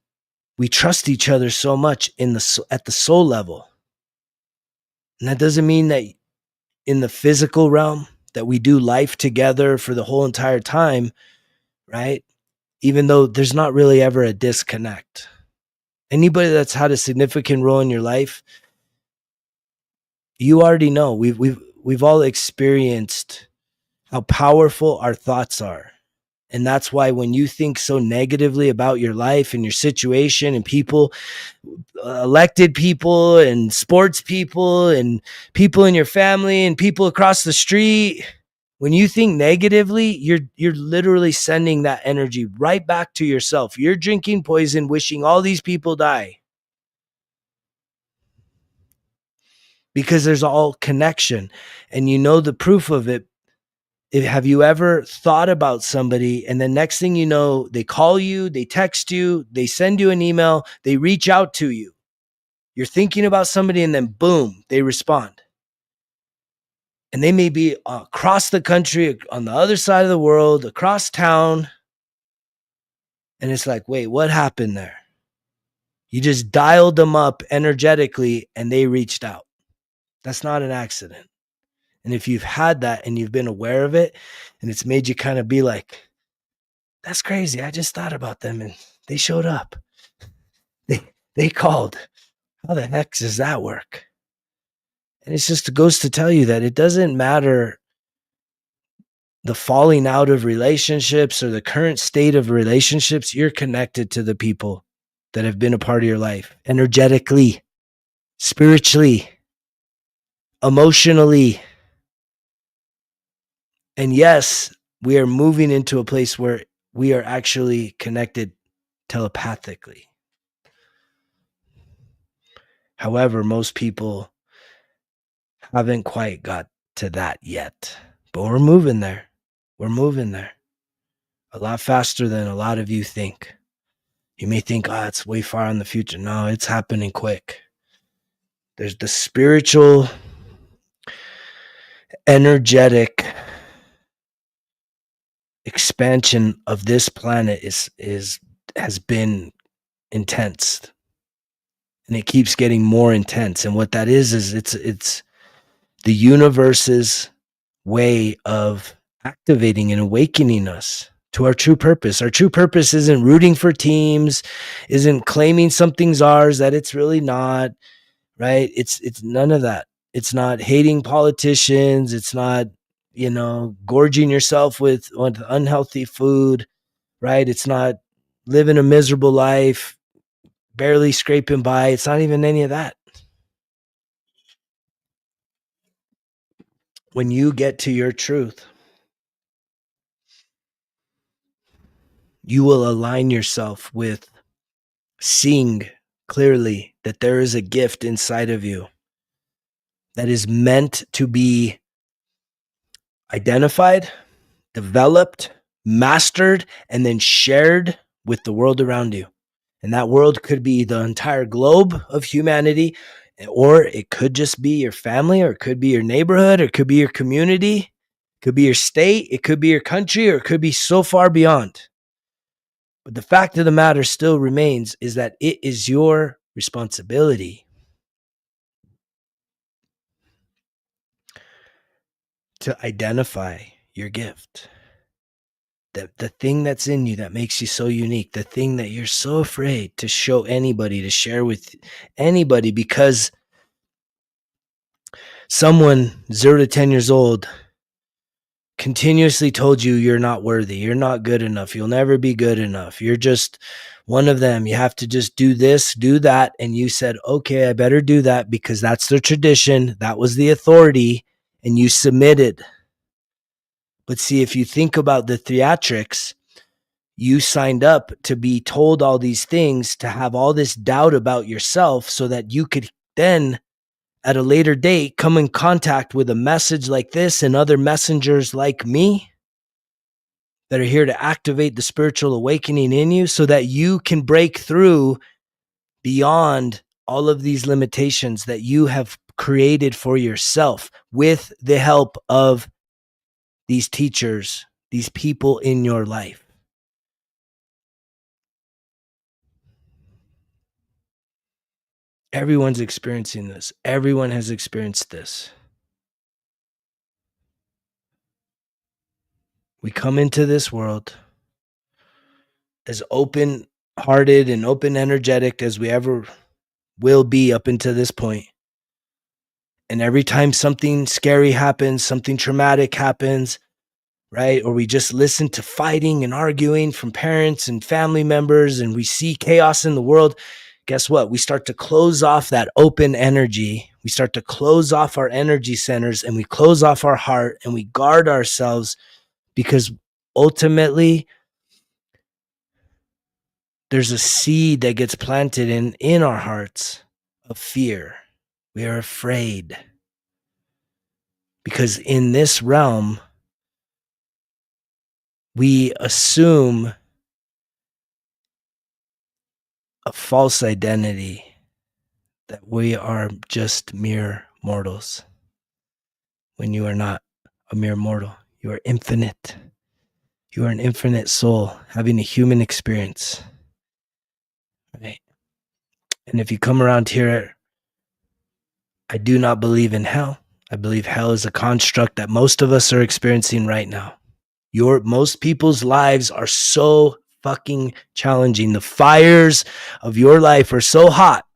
we trust each other so much at the soul level. And that doesn't mean that in the physical realm that we do life together for the whole entire time, right? Even though there's not really ever a disconnect. Anybody that's had a significant role in your life, you already know. We've all experienced how powerful our thoughts are. And that's why when you think so negatively about your life and your situation and people, elected people and sports people and people in your family and people across the street, when you think negatively, you're literally sending that energy right back to yourself. You're drinking poison, wishing all these people die. Because there's all connection. And you know the proof of it. Have you ever thought about somebody and the next thing you know, they call you, they text you, they send you an email, they reach out to you. You're thinking about somebody and then boom, they respond. And they may be across the country, on the other side of the world, across town. And it's like, wait, what happened there? You just dialed them up energetically and they reached out. That's not an accident. And if you've had that and you've been aware of it and it's made you kind of be like, that's crazy. I just thought about them and they showed up. They called. How the heck does that work? And it's just goes to tell you that it doesn't matter the falling out of relationships or the current state of relationships. You're connected to the people that have been a part of your life energetically, spiritually, emotionally. And yes, we are moving into a place where we are actually connected telepathically. However, most people haven't quite got to that yet. But we're moving there. We're moving there a lot faster than a lot of you think. You may think, oh, it's way far in the future. No, it's happening quick. There's the spiritual, energetic expansion of this planet has been intense, and it keeps getting more intense. And what that is it's the universe's way of activating and awakening us to our true purpose. Our true purpose isn't rooting for teams, isn't claiming something's ours that it's really not, right? It's none of that. It's not hating politicians, it's not, gorging yourself with unhealthy food, right? It's not living a miserable life, barely scraping by. It's not even any of that. When you get to your truth, you will align yourself with seeing clearly that there is a gift inside of you that is meant to be identified, developed, mastered, and then shared with the world around you. And that world could be the entire globe of humanity, or it could just be your family, or it could be your neighborhood, or it could be your community, it could be your state, it could be your country, or it could be so far beyond. But the fact of the matter still remains is that it is your responsibility to identify your gift. The thing that's in you that makes you so unique, the thing that you're so afraid to show anybody, to share with anybody, because someone 0 to 10 years old continuously told you you're not worthy, you're not good enough, you'll never be good enough, you're just one of them, you have to just do this, do that. And you said, okay, I better do that because that's the tradition, that was the authority, and you submitted. But see, if you think about the theatrics, you signed up to be told all these things, to have all this doubt about yourself so that you could then at a later date come in contact with a message like this and other messengers like me that are here to activate the spiritual awakening in you so that you can break through beyond all of these limitations that you have created for yourself with the help of these teachers, these people in your life. Everyone's experiencing this. Everyone has experienced this. We come into this world as open hearted and open energetic as we ever will be up until this point. And every time something scary happens, something traumatic happens, right? Or we just listen to fighting and arguing from parents and family members, and we see chaos in the world. Guess what? We start to close off that open energy. We start to close off our energy centers, and we close off our heart, and we guard ourselves because ultimately there's a seed that gets planted in our hearts of fear. We are afraid because in this realm, we assume a false identity that we are just mere mortals. When you are not a mere mortal, you are infinite. You are an infinite soul having a human experience. Right? And if you come around here, I do not believe in hell. I believe hell is a construct that most of us are experiencing right now. Most people's lives are so fucking challenging. The fires of your life are so hot.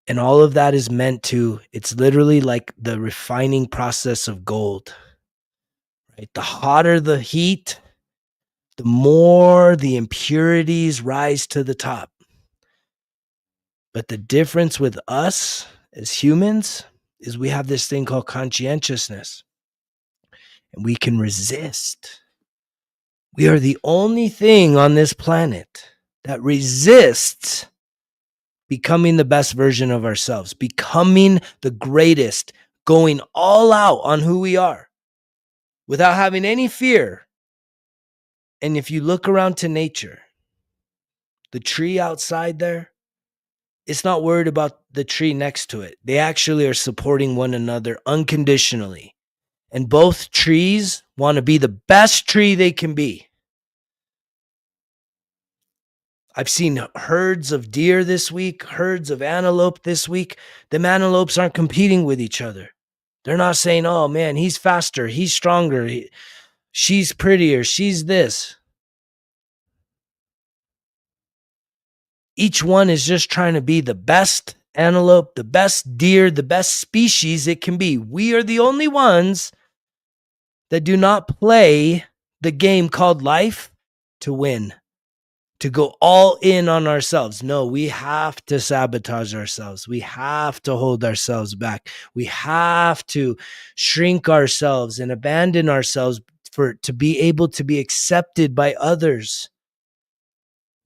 And all of that is meant to, it's literally like the refining process of gold. Right? The hotter the heat, the more the impurities rise to the top. But the difference with us as humans is we have this thing called conscientiousness. and we can resist. We are the only thing on this planet that resists becoming the best version of ourselves, becoming the greatest, going all out on who we are without having any fear. And if you look around to nature, the tree outside there, it's not worried about the tree next to it. They actually are supporting one another unconditionally. And both trees want to be the best tree they can be. I've seen herds of deer this week, herds of antelope this week. The antelopes aren't competing with each other. They're not saying, oh man, he's faster, he's stronger, she's prettier, she's this. Each one is just trying to be the best antelope, the best deer, the best species it can be. We are the only ones that do not play the game called life to win, to go all in on ourselves. No, we have to sabotage ourselves. We have to hold ourselves back. We have to shrink ourselves and abandon ourselves to be able to be accepted by others.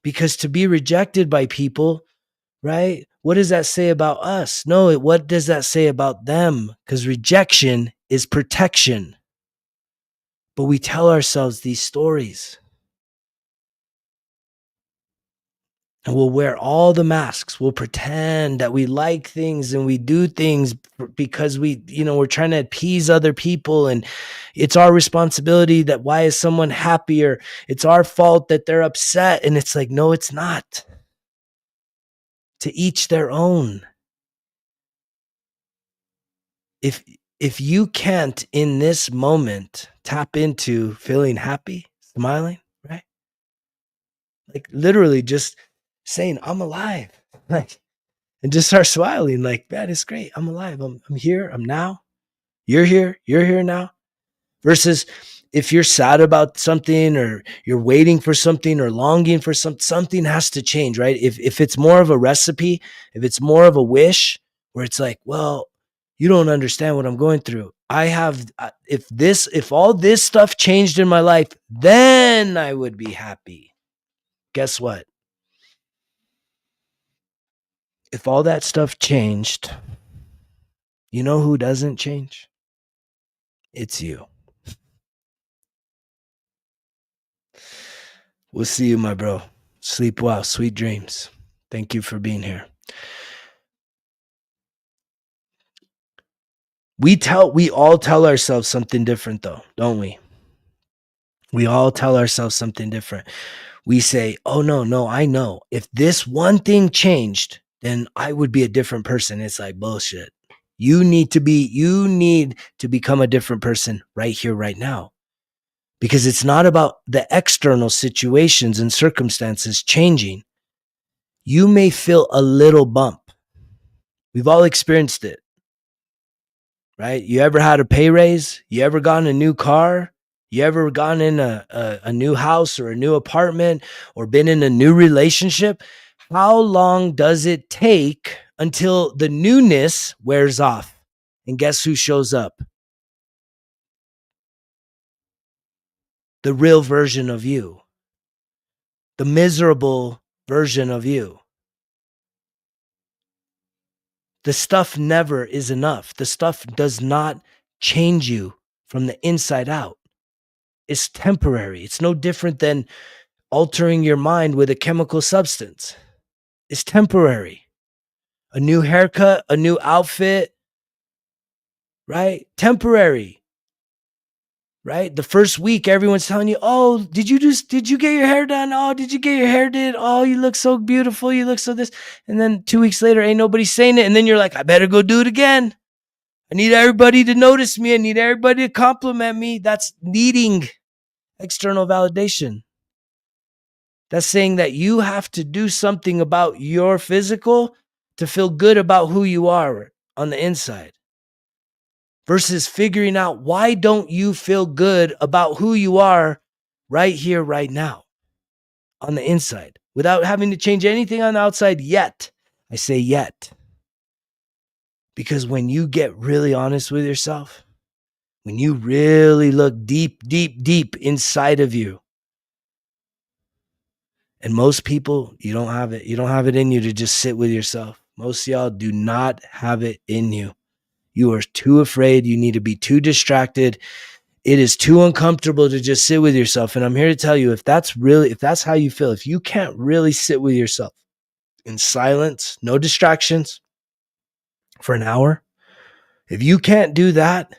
Because to be rejected by people, right? What does that say about us? No, what does that say about them? Because rejection is protection. But we tell ourselves these stories. And we'll wear all the masks. We'll pretend that we like things and we do things because we're trying to appease other people. And it's our responsibility that why is someone happier? It's our fault that they're upset. And it's like, no, it's not. To each their own. If you can't in this moment tap into feeling happy, smiling, right? Like literally just saying, I'm alive. Like, and just start smiling. Like, man, it's great. I'm alive. I'm here. I'm now. You're here now. Versus if you're sad about something or you're waiting for something or longing for something has to change, right? If it's more of a recipe, if it's more of a wish where it's like, well, you don't understand what I'm going through. If all this stuff changed in my life, then I would be happy. Guess what? If all that stuff changed, you know who doesn't change? It's you. We'll see you, my bro. Sleep well. Sweet dreams. Thank you for being here. We all tell ourselves something different though, don't we? We all tell ourselves something different. We say, oh no, I know. If this one thing changed, then I would be a different person. It's like bullshit. You need to become a different person right here, right now. Because it's not about the external situations and circumstances changing. You may feel a little bump. We've all experienced it, right? You ever had a pay raise? You ever gotten a new car? You ever gotten in a new house or a new apartment or been in a new relationship? How long does it take until the newness wears off? And guess who shows up? The real version of you. The miserable version of you. The stuff never is enough. The stuff does not change you from the inside out. It's temporary. It's no different than altering your mind with a chemical substance. It's temporary. A new haircut, a new outfit, right? Temporary, right? The first week, everyone's telling you, oh, did you get your hair done? Oh, did you get your hair did? Oh, you look so beautiful. You look so this. And then 2 weeks later, ain't nobody saying it. And then you're like, I better go do it again. I need everybody to notice me. I need everybody to compliment me. That's needing external validation. That's saying that you have to do something about your physical to feel good about who you are on the inside. Versus figuring out why don't you feel good about who you are right here, right now on the inside without having to change anything on the outside yet. I say yet. Because when you get really honest with yourself, when you really look deep, deep, deep inside of you. And most people, you don't have it. You don't have it in you to just sit with yourself. Most of y'all do not have it in you. You are too afraid. You need to be too distracted. It is too uncomfortable to just sit with yourself. And I'm here to tell you, if that's how you feel, if you can't really sit with yourself in silence, no distractions for an hour, if you can't do that,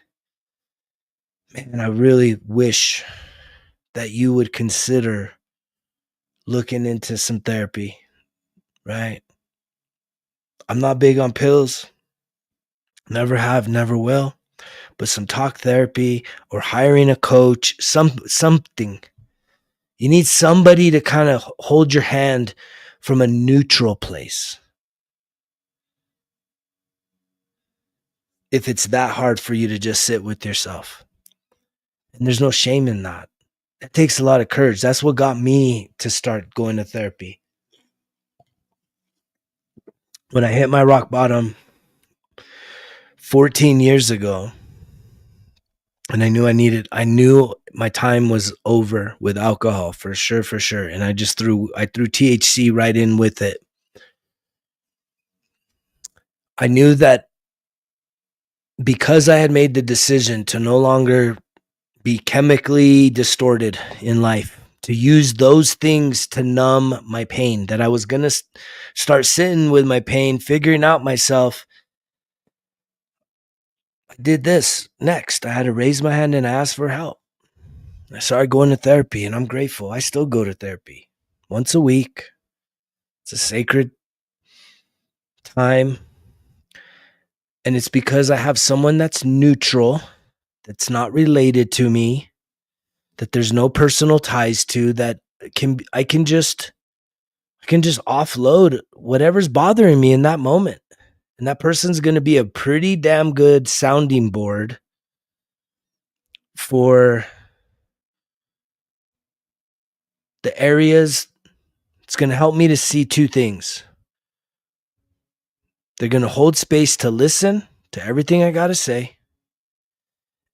man, I really wish that you would consider looking into some therapy, right? I'm not big on pills. Never have, never will. But some talk therapy or hiring a coach, something. You need somebody to kind of hold your hand from a neutral place. If it's that hard for you to just sit with yourself. And there's no shame in that. It takes a lot of courage. That's what got me to start going to therapy. When I hit my rock bottom 14 years ago, and I knew my time was over with alcohol for sure. And I threw THC right in with it. I knew that because I had made the decision to no longer be chemically distorted in life, to use those things to numb my pain, that I was going to start sitting with my pain, figuring out myself. I did this next. I had to raise my hand and ask for help. I started going to therapy, and I'm grateful. I still go to therapy once a week. It's a sacred time. And it's because I have someone that's neutral, that's not related to me, that there's no personal ties to, that I can just offload whatever's bothering me in that moment. And that person's going to be a pretty damn good sounding board for the areas. It's going to help me to see two things. They're going to hold space to listen to everything I got to say.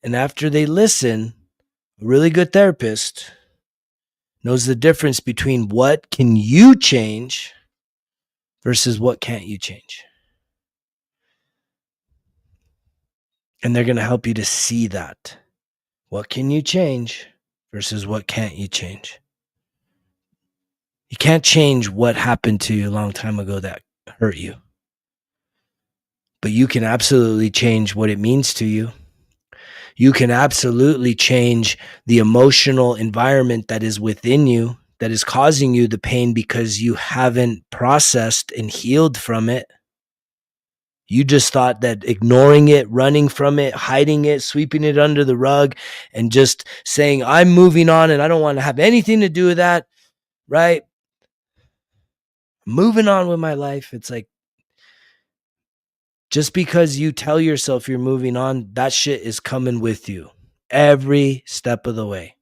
And after they listen, a really good therapist knows the difference between what can you change versus what can't you change. And they're going to help you to see that. What can you change versus what can't you change? You can't change what happened to you a long time ago that hurt you. But you can absolutely change what it means to you. You can absolutely change the emotional environment that is within you, that is causing you the pain because you haven't processed and healed from it. You just thought that ignoring it, running from it, hiding it, sweeping it under the rug, and just saying, I'm moving on and I don't want to have anything to do with that, right? Moving on with my life. It's like, just because you tell yourself you're moving on, that shit is coming with you every step of the way.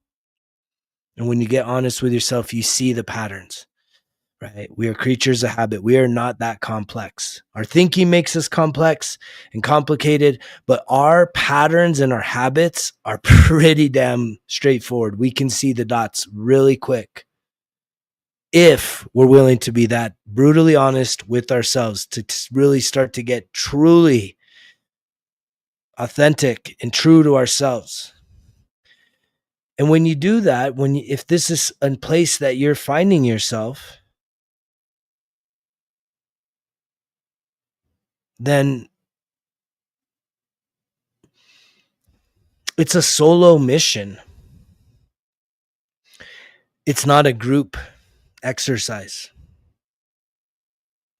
And when you get honest with yourself, you see the patterns, right? We are creatures of habit. We are not that complex. Our thinking makes us complex and complicated, but our patterns and our habits are pretty damn straightforward. We can see the dots really quick if we're willing to be that brutally honest with ourselves, to really start to get truly authentic and true to ourselves. And when you do that, if this is a place that you're finding yourself, then it's a solo mission. It's not a group exercise.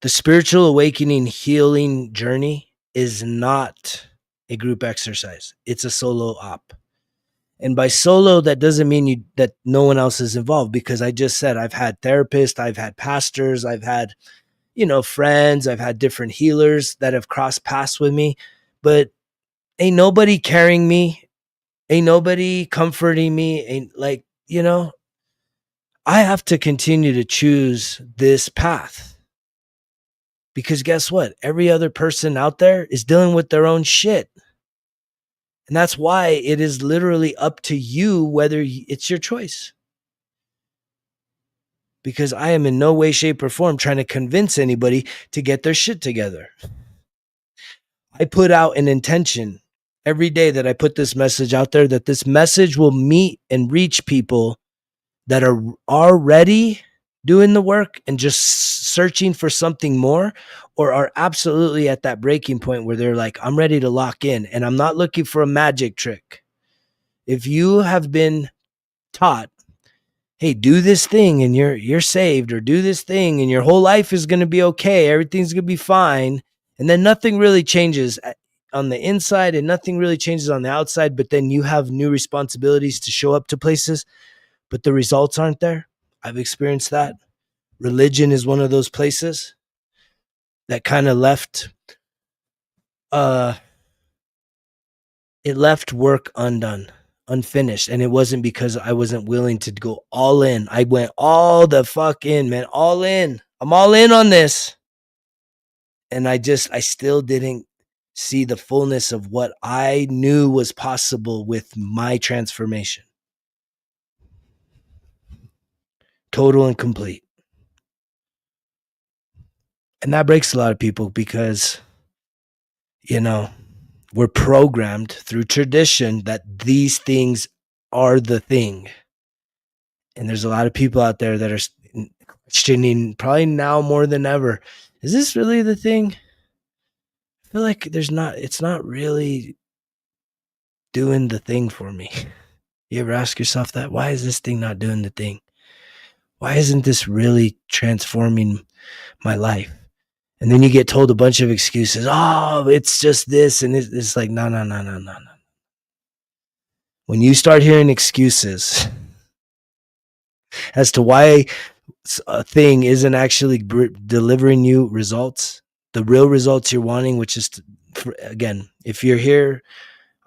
The spiritual awakening healing journey is not a group exercise. It's a solo op. And by solo, that doesn't mean that no one else is involved, because I just said I've had therapists, I've had pastors, I've had, friends, I've had different healers that have crossed paths with me, but ain't nobody carrying me, ain't nobody comforting me, I have to continue to choose this path. Because guess what? Every other person out there is dealing with their own shit. And that's why it is literally up to you whether it's your choice. Because I am in no way, shape, or form trying to convince anybody to get their shit together. I put out an intention every day that I put this message out there, that this message will meet and reach people that are already doing the work and just searching for something more, or are absolutely at that breaking point where they're like, I'm ready to lock in and I'm not looking for a magic trick. If you have been taught, hey, do this thing and you're saved, or do this thing and your whole life is going to be okay, everything's going to be fine, and then nothing really changes on the inside and nothing really changes on the outside, but then you have new responsibilities to show up to places, but the results aren't there. I've experienced that. Religion is one of those places that kind of left it left work undone, unfinished. And it wasn't because I wasn't willing to go all in. I went all the fuck in, man, all in. I'm all in on this. And I still didn't see the fullness of what I knew was possible with my transformation. Total and complete. And that breaks a lot of people because, we're programmed through tradition that these things are the thing. And there's a lot of people out there that are questioning, probably now more than ever, is this really the thing? I feel like it's not really doing the thing for me. You ever ask yourself that? Why is this thing not doing the thing? Why isn't this really transforming my life? And then you get told a bunch of excuses. Oh, it's just this. And it's like, no. When you start hearing excuses as to why a thing isn't actually delivering you results, the real results you're wanting, which is, again, if you're here,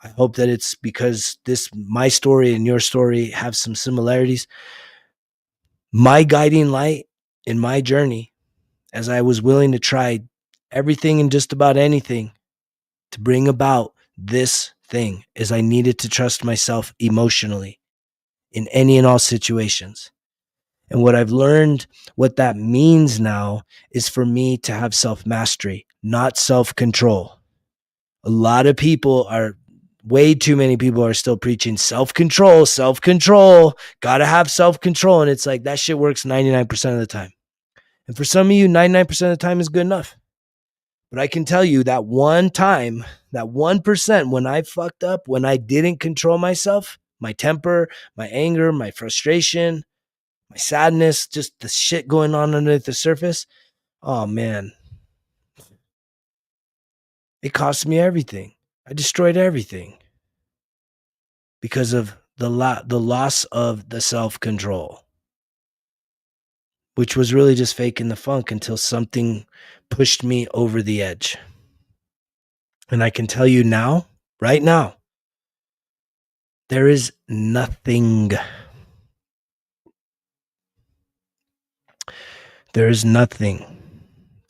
I hope that it's because my story and your story have some similarities. My guiding light in my journey, as I was willing to try everything and just about anything to bring about this thing, is I needed to trust myself emotionally in any and all situations. And what I've learned, what that means now, is for me to have self-mastery, not self-control. A lot of people way too many people are still preaching self-control, gotta have self-control. And it's like, that shit works 99% of the time. And for some of you, 99% of the time is good enough. But I can tell you that one time, that 1%, when I fucked up, when I didn't control myself, my temper, my anger, my frustration, my sadness, just the shit going on underneath the surface. Oh man, it cost me everything. I destroyed everything because of the loss of the self-control, which was really just faking the funk until something pushed me over the edge. And I can tell you now, right now, there is nothing. There is nothing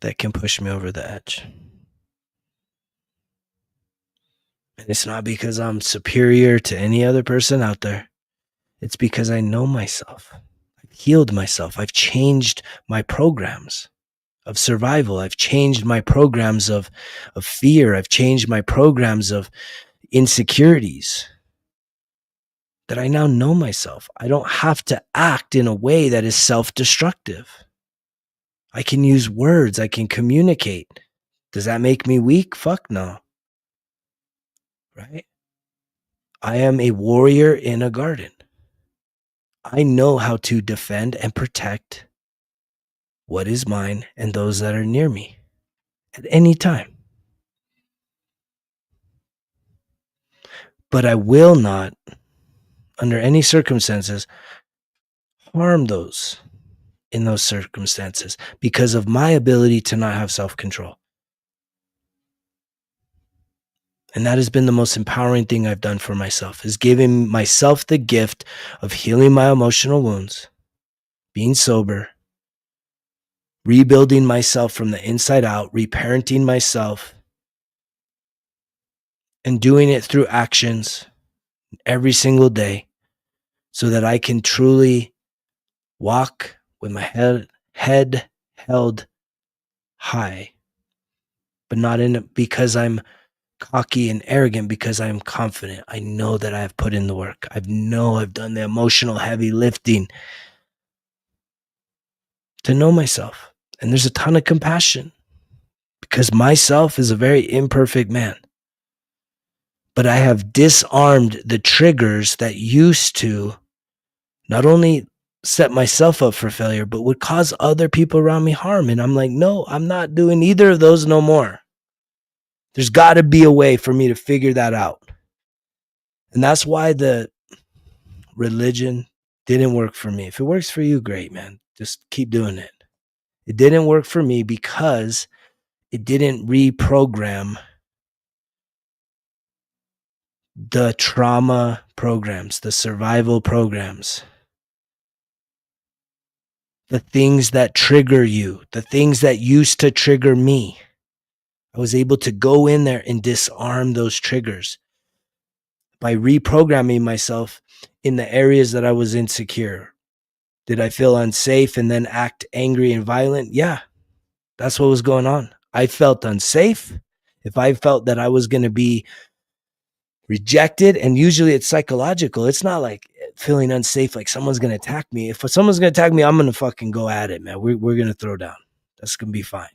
that can push me over the edge. And it's not because I'm superior to any other person out there. It's because I know myself. I've healed myself. I've changed my programs of survival. I've changed my programs of fear. I've changed my programs of insecurities. That I now know myself. I don't have to act in a way that is self-destructive. I can use words. I can communicate. Does that make me weak? Fuck no. Right? I am a warrior in a garden. I know how to defend and protect what is mine and those that are near me at any time. But I will not, under any circumstances, harm those in those circumstances because of my ability to not have self-control. And that has been the most empowering thing I've done for myself, is giving myself the gift of healing my emotional wounds, being sober, rebuilding myself from the inside out, reparenting myself, and doing it through actions every single day so that I can truly walk with my head held high, but not in it because I'm cocky and arrogant, because I'm confident. I know that I've put in the work. I know I've done the emotional heavy lifting to know myself. And there's a ton of compassion because myself is a very imperfect man. But I have disarmed the triggers that used to not only set myself up for failure, but would cause other people around me harm. And I'm like, no, I'm not doing either of those no more. There's got to be a way for me to figure that out. And that's why the religion didn't work for me. If it works for you, great, man. Just keep doing it. It didn't work for me because it didn't reprogram the trauma programs, the survival programs, the things that trigger you, the things that used to trigger me. I was able to go in there and disarm those triggers by reprogramming myself in the areas that I was insecure. Did I feel unsafe and then act angry and violent? Yeah, that's what was going on. I felt unsafe. If I felt that I was going to be rejected, and usually it's psychological, it's not like feeling unsafe like someone's going to attack me. If someone's going to attack me, I'm going to fucking go at it, man. We're going to throw down. That's going to be fine.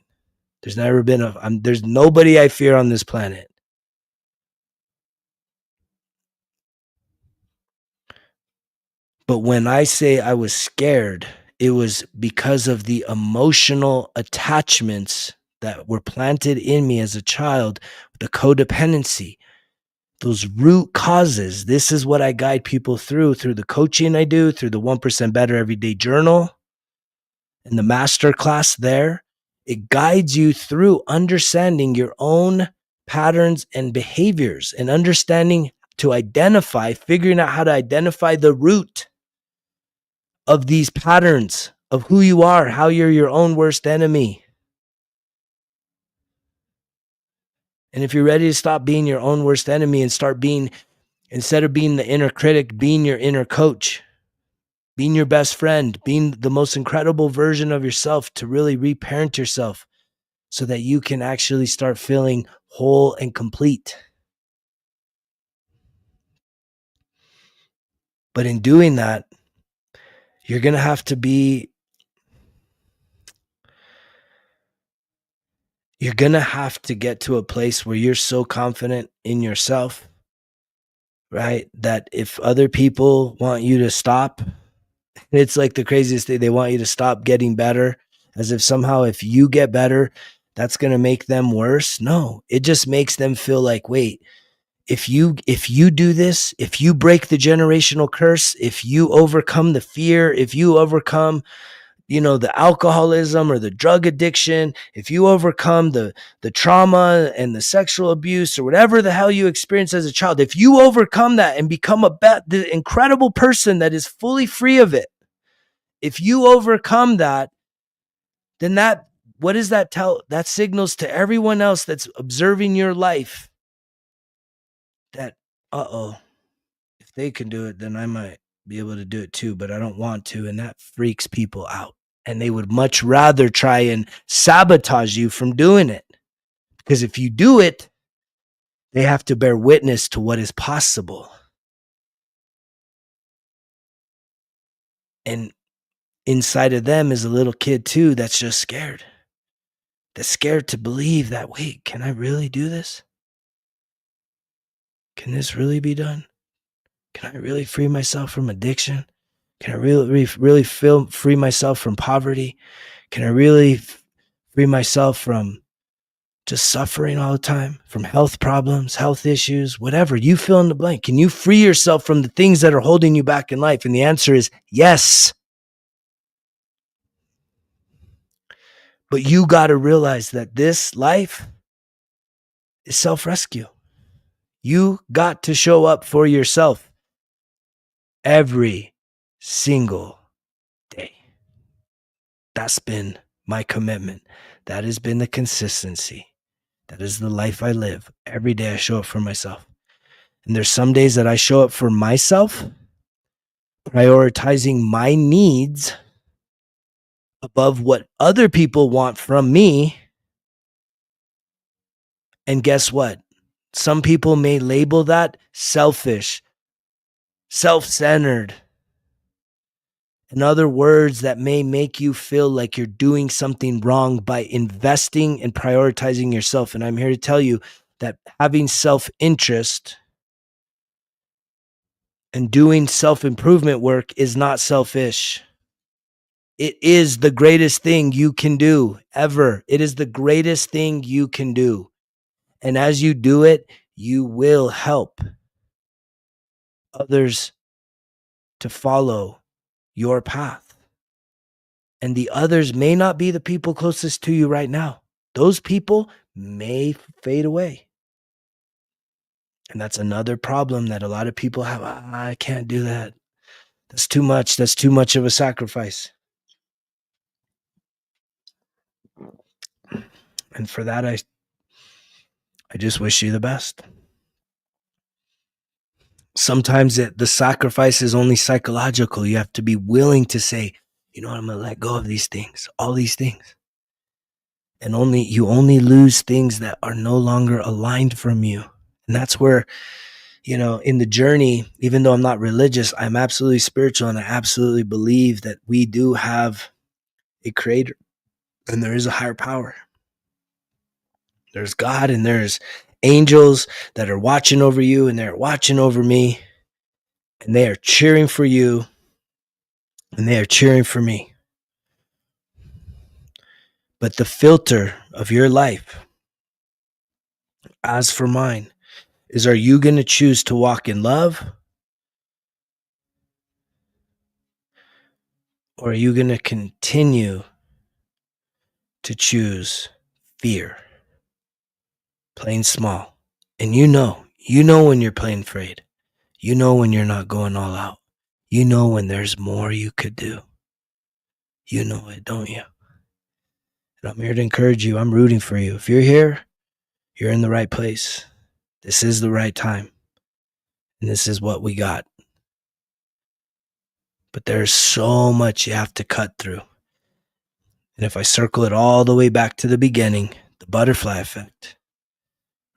There's never been there's nobody I fear on this planet. But when I say I was scared, it was because of the emotional attachments that were planted in me as a child, the codependency, those root causes. This is what I guide people through the coaching I do, through the 1% Better Everyday Journal and the master class there. It guides you through understanding your own patterns and behaviors and understanding to identify, figuring out how to identify the root of these patterns of who you are, how you're your own worst enemy. And if you're ready to stop being your own worst enemy and start being, instead of being the inner critic, being your inner coach, being your best friend, being the most incredible version of yourself, to really reparent yourself so that you can actually start feeling whole and complete. But in doing that, you're going to have to get to a place where you're so confident in yourself, right? That if other people want you to stop, it's like the craziest thing. They want you to stop getting better, as if somehow if you get better, that's going to make them worse. No, it just makes them feel like, wait, if you do this, if you break the generational curse, if you overcome the fear, if you overcome, the alcoholism or the drug addiction, if you overcome the trauma and the sexual abuse or whatever the hell you experienced as a child, if you overcome that and become the incredible person that is fully free of it, if you overcome that, then what does that tell? That signals to everyone else that's observing your life that, if they can do it, then I might be able to do it too, but I don't want to. And that freaks people out. And they would much rather try and sabotage you from doing it. Because if you do it, they have to bear witness to what is possible. And inside of them is a little kid too that's just scared. That's scared to believe that, wait, can I really do this? Can this really be done? Can I really free myself from addiction? Can I really free myself from poverty? Can I really free myself from just suffering all the time, from health problems, health issues, whatever? You fill in the blank. Can you free yourself from the things that are holding you back in life? And the answer is yes. But you got to realize that this life is self-rescue. You got to show up for yourself every single day. That's been my commitment. That has been the consistency. That is the life I live. Every day I show up for myself. And there's some days that I show up for myself, prioritizing my needs above what other people want from me. And guess what? Some people may label that selfish, self-centered, and other words that may make you feel like you're doing something wrong by investing and prioritizing yourself. And I'm here to tell you that having self-interest and doing self-improvement work is not selfish. It is the greatest thing you can do ever. It is the greatest thing you can do. And as you do it, you will help others to follow your path. And the others may not be the people closest to you right now. Those people may fade away. And that's another problem that a lot of people have. I can't do that. That's too much. That's too much of a sacrifice. And for that, I just wish you the best. Sometimes the sacrifice is only psychological. You have to be willing to say, you know what, I'm going to let go of these things, all these things. And you only lose things that are no longer aligned from you. And that's where, in the journey, even though I'm not religious, I'm absolutely spiritual, and I absolutely believe that we do have a creator and there is a higher power. There's God and there's angels that are watching over you, and they're watching over me, and they are cheering for you, and they are cheering for me. But the filter of your life, as for mine, is, are you going to choose to walk in love, or are you going to continue to choose fear? Playing small. And you know when you're playing afraid. You know when you're not going all out. You know when there's more you could do. You know it, don't you? And I'm here to encourage you. I'm rooting for you. If you're here, you're in the right place. This is the right time. And this is what we got. But there's so much you have to cut through. And if I circle it all the way back to the beginning, the butterfly effect,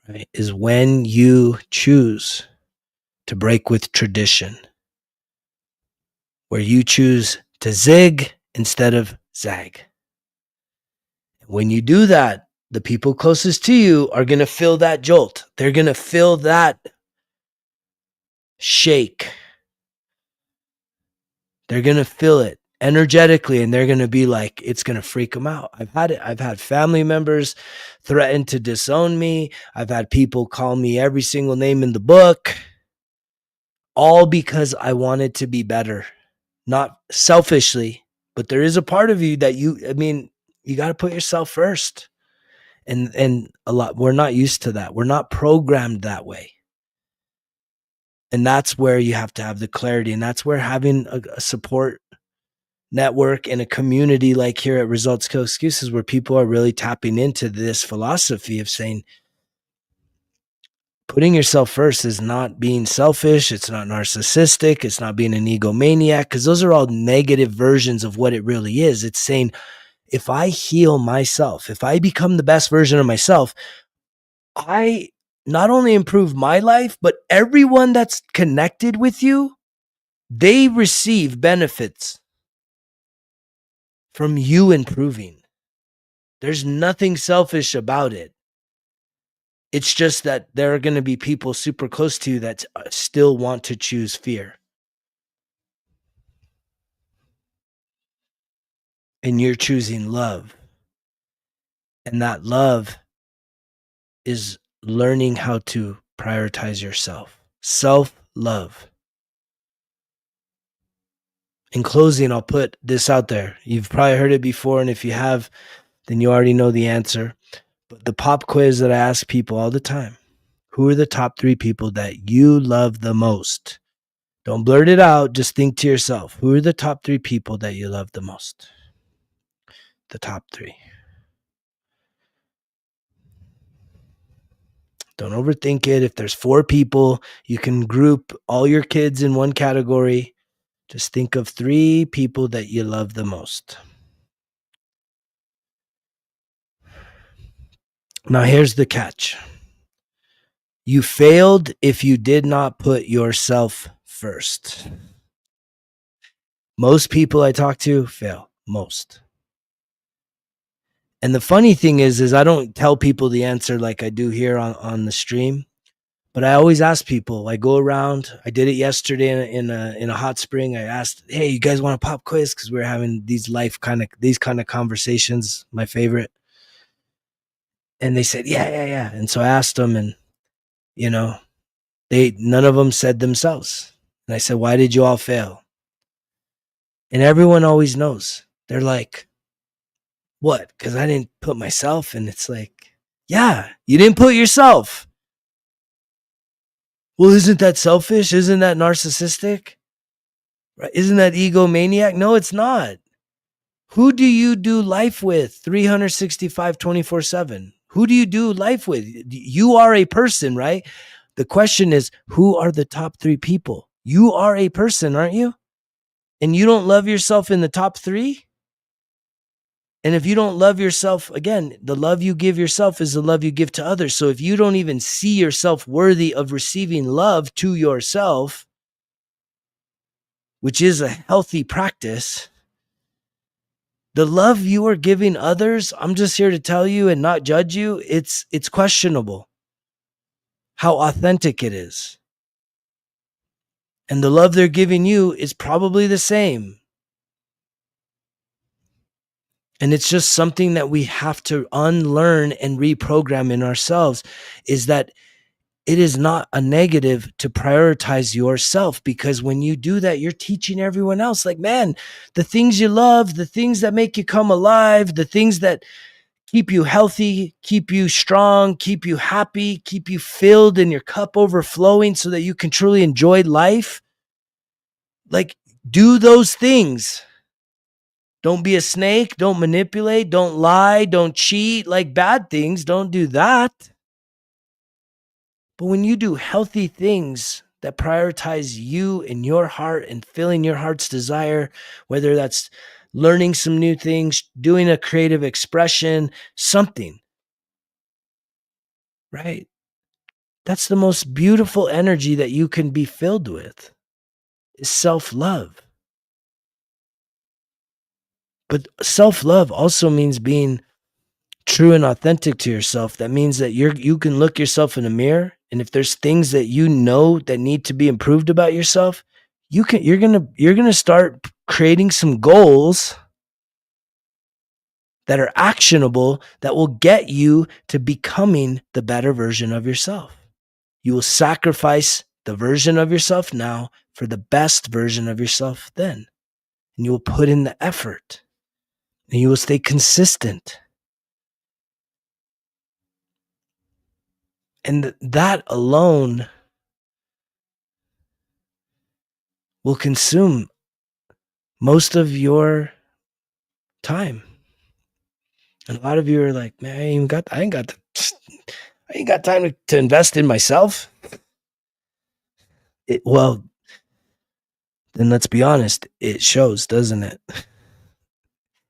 right, is when you choose to break with tradition, where you choose to zig instead of zag. When you do that, the people closest to you are going to feel that jolt. They're going to feel that shake. They're going to feel it energetically, and they're going to be like, it's going to freak them out. I've had it. I've had family members threaten to disown me. I've had people call me every single name in the book, all because I wanted to be better, not selfishly, but there is a part of you that you got to put yourself first. And a lot, we're not used to that. We're not programmed that way. And that's where you have to have the clarity. And that's where having a support network and a community like here at Results Kill Excuses, where people are really tapping into this philosophy of saying, putting yourself first is not being selfish. It's not narcissistic. It's not being an egomaniac, because those are all negative versions of what it really is. It's saying, if I heal myself, if I become the best version of myself, I not only improve my life, but everyone that's connected with you, they receive benefits from you improving. There's nothing selfish about it. It's just that there are going to be people super close to you that still want to choose fear. And you're choosing love. And that love is learning how to prioritize yourself. Self-love. In closing, I'll put this out there. You've probably heard it before, and if you have, then you already know the answer. But the pop quiz that I ask people all the time, who are the top 3 people that you love the most? Don't blurt it out. Just think to yourself, who are the top 3 people that you love the most? The top 3. Don't overthink it. If there's 4 people, you can group all your kids in one category. Just think of 3 people that you love the most. Now, here's the catch. You failed if you did not put yourself first. Most people I talk to fail. Most. And the funny thing is I don't tell people the answer like I do here on the stream, but I always ask people. I go around. I did it yesterday in a hot spring. I asked, "Hey, you guys want a pop quiz?" Because we're having these kind of conversations. My favorite. And they said, "Yeah." And so I asked them, and none of them said themselves. And I said, "Why did you all fail?" And everyone always knows. They're like, "What? Because I didn't put myself." And it's like, yeah, you didn't put yourself. Well, isn't that selfish? Isn't that narcissistic? Right? Isn't that egomaniac? No, it's not. Who do you do life with 365, 24/7? Who do you do life with? You are a person, right? The question is, who are the top 3 people? You are a person, aren't you? And you don't love yourself in the top 3? And if you don't love yourself, again, the love you give yourself is the love you give to others. So if you don't even see yourself worthy of receiving love to yourself, which is a healthy practice, the love you are giving others, I'm just here to tell you and not judge you, it's questionable how authentic it is. And the love they're giving you is probably the same. And it's just something that we have to unlearn and reprogram in ourselves, is that it is not a negative to prioritize yourself, because when you do that, you're teaching everyone else, like, man, the things you love, the things that make you come alive, the things that keep you healthy, keep you strong, keep you happy, keep you filled and your cup overflowing so that you can truly enjoy life. Like, do those things. Don't be a snake. Don't manipulate. Don't lie. Don't cheat. Like bad things. Don't do that. But when you do healthy things that prioritize you and your heart and filling your heart's desire, whether that's learning some new things, doing a creative expression, something, right? That's the most beautiful energy that you can be filled with, is self-love. But self-love also means being true and authentic to yourself. That means that you can look yourself in the mirror, and if there's things that you know that need to be improved about yourself, you're gonna start creating some goals that are actionable, that will get you to becoming the better version of yourself. You will sacrifice the version of yourself now for the best version of yourself then. And you will put in the effort, and you will stay consistent. And that alone will consume most of your time. And a lot of you are like, man, I ain't got time to invest in myself. Well, then let's be honest. It shows, doesn't it?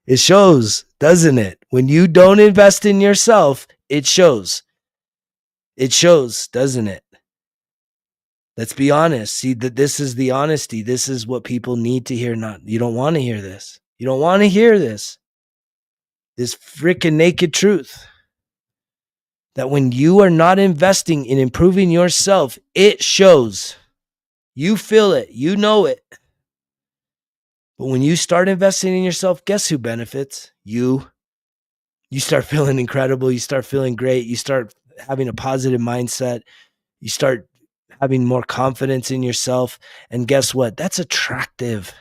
It shows, doesn't it? When you don't invest in yourself, it shows. It shows, doesn't it? Let's be honest. See, that this is the honesty. This is what people need to hear. You don't want to hear this. You don't want to hear this. This freaking naked truth. That when you are not investing in improving yourself, it shows. You feel it. You know it. But when you start investing in yourself, guess who benefits? You. You start feeling incredible. You start feeling great. You start having a positive mindset. You start having more confidence in yourself. And guess what? That's attractive.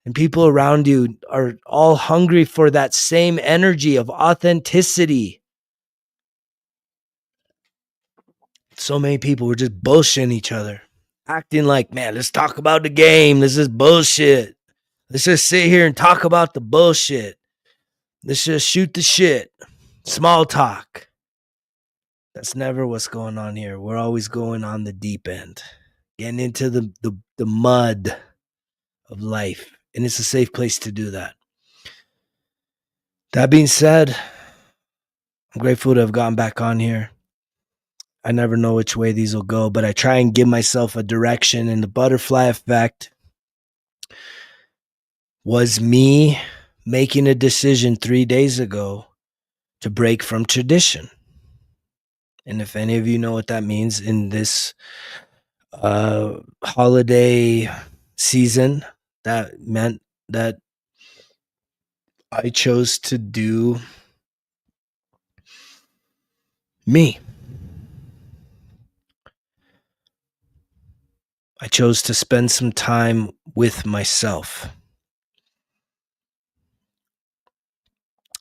And people around you are all hungry for that same energy of authenticity. So many people were just bullshitting each other, acting like, man, let's talk about the game. This is bullshit. Let's just sit here and talk about the bullshit. Let's just shoot the shit. Small talk. That's never what's going on here. We're always going on the deep end, getting into the mud of life, and it's a safe place to do that. That being said, I'm grateful to have gotten back on here. I never know which way these will go, but I try and give myself a direction, and the butterfly effect was me making a decision 3 days ago to break from tradition. And if any of you know what that means in this holiday season, that meant that I chose to do me. I chose to spend some time with myself,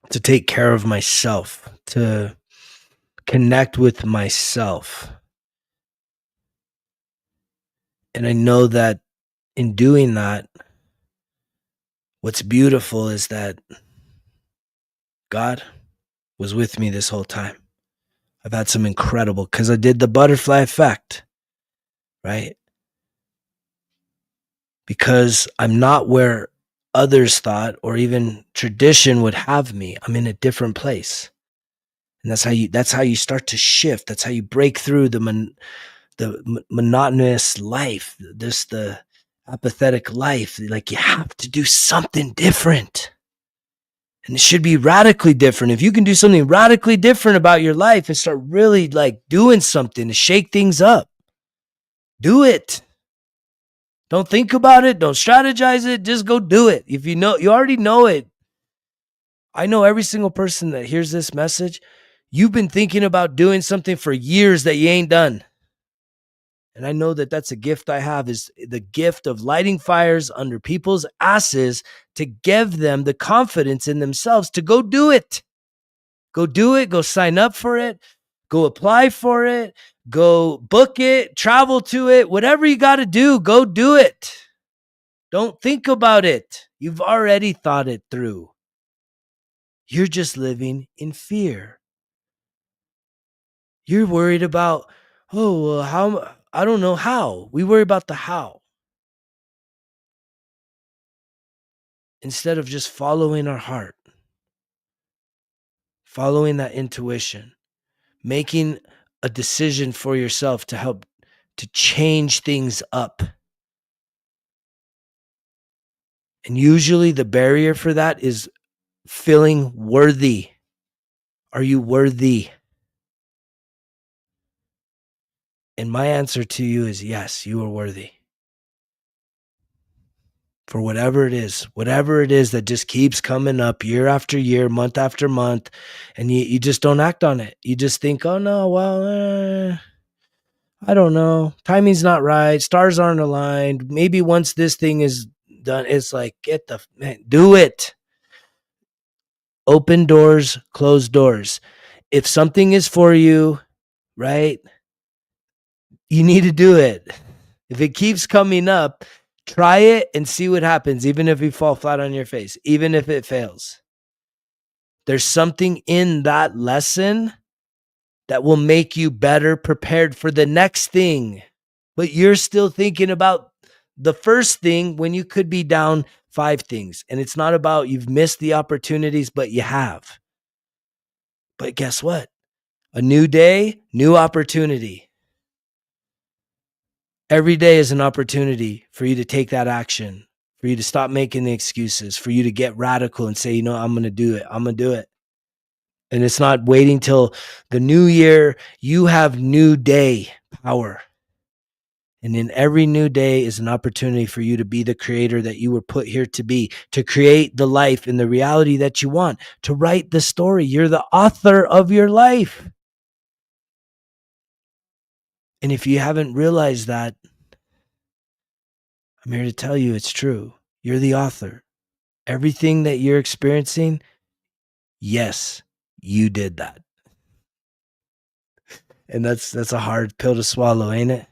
to take care of myself, to connect with myself. And I know that in doing that, what's beautiful is that God was with me this whole time. I've had some incredible, because I did the butterfly effect, right? Because I'm not where others thought or even tradition would have me. I'm in a different place. And that's how you start to shift. That's how you break through the monotonous life, the apathetic life. Like, you have to do something different. And it should be radically different. If you can do something radically different about your life and start really like doing something to shake things up, do it. Don't think about it. Don't strategize it. Just go do it. If you know, you already know it. I know every single person that hears this message, you've been thinking about doing something for years that you ain't done. And I know that that's a gift I have, is the gift of lighting fires under people's asses to give them the confidence in themselves to go do it. Go do it. Go sign up for it. Go apply for it. Go book it. Travel to it. Whatever you got to do, go do it. Don't think about it. You've already thought it through. You're just living in fear. You're worried about, how, I don't know how. We worry about the how, instead of just following our heart, following that intuition, making a decision for yourself to help to change things up. And usually the barrier for that is feeling worthy. Are you worthy? And my answer to you is yes, you are worthy. For whatever it is that just keeps coming up year after year, month after month, and you just don't act on it. You just think, oh no, well, I don't know. Timing's not right. Stars aren't aligned. Maybe once this thing is done, it's like, do it. Open doors, close doors. If something is for you, right, you need to do it. If it keeps coming up, try it and see what happens, even if you fall flat on your face, even if it fails. There's something in that lesson that will make you better prepared for the next thing. But you're still thinking about the first thing when you could be down 5 things. And it's not about you've missed the opportunities, but you have. But guess what? A new day, new opportunity. Every day is an opportunity for you to take that action, for you to stop making the excuses, for you to get radical and say, I'm going to do it. I'm going to do it. And it's not waiting till the new year. You have new day power. And in every new day is an opportunity for you to be the creator that you were put here to be, to create the life and the reality that you want, to write the story. You're the author of your life. And if you haven't realized that, I'm here to tell you it's true. You're the author. Everything that you're experiencing, yes, you did that. And that's a hard pill to swallow, ain't it?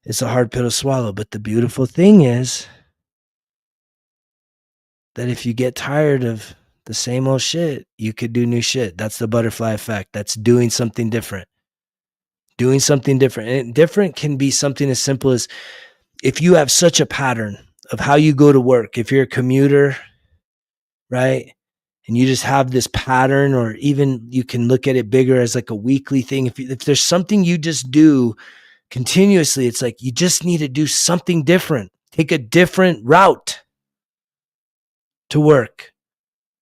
It's a hard pill to swallow. But the beautiful thing is that if you get tired of the same old shit, you could do new shit. That's the butterfly effect. That's doing something different. doing something different. And different can be something as simple as if you have such a pattern of how you go to work, if you're a commuter, right? And you just have this pattern, or even you can look at it bigger as like a weekly thing. If there's something you just do continuously, it's like you just need to do something different. Take a different route to work.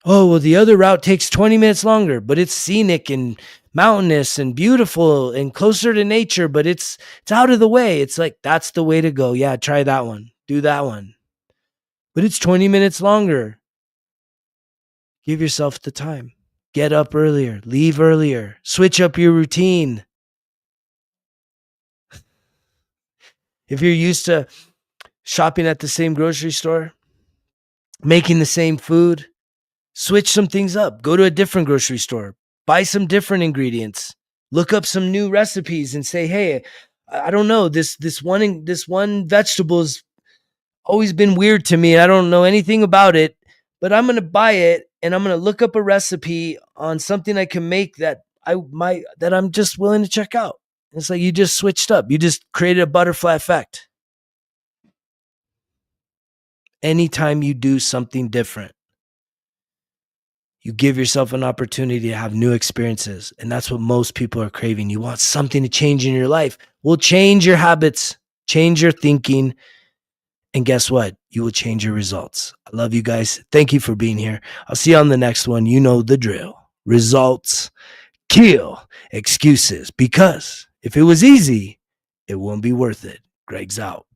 Oh, well, the other route takes 20 minutes longer, but it's scenic and mountainous and beautiful and closer to nature, but it's out of the way. It's like, that's the way to go. Yeah, try that one. Do that one. But it's 20 minutes longer. Give yourself the time. Get up earlier, leave earlier, switch up your routine. If you're used to shopping at the same grocery store, making the same food, switch some things up. Go to a different grocery store, buy some different ingredients, look up some new recipes and say, hey, I don't know, this one vegetable's always been weird to me. I don't know anything about it, but I'm going to buy it and I'm going to look up a recipe on something I can make that I'm just willing to check out. It's like you just switched up. You just created a butterfly effect. Anytime you do something different, you give yourself an opportunity to have new experiences. And that's what most people are craving. You want something to change in your life. Well, change your habits, change your thinking. And guess what? You will change your results. I love you guys. Thank you for being here. I'll see you on the next one. You know the drill. Results kill excuses, because if it was easy, it won't be worth it. Greg's out.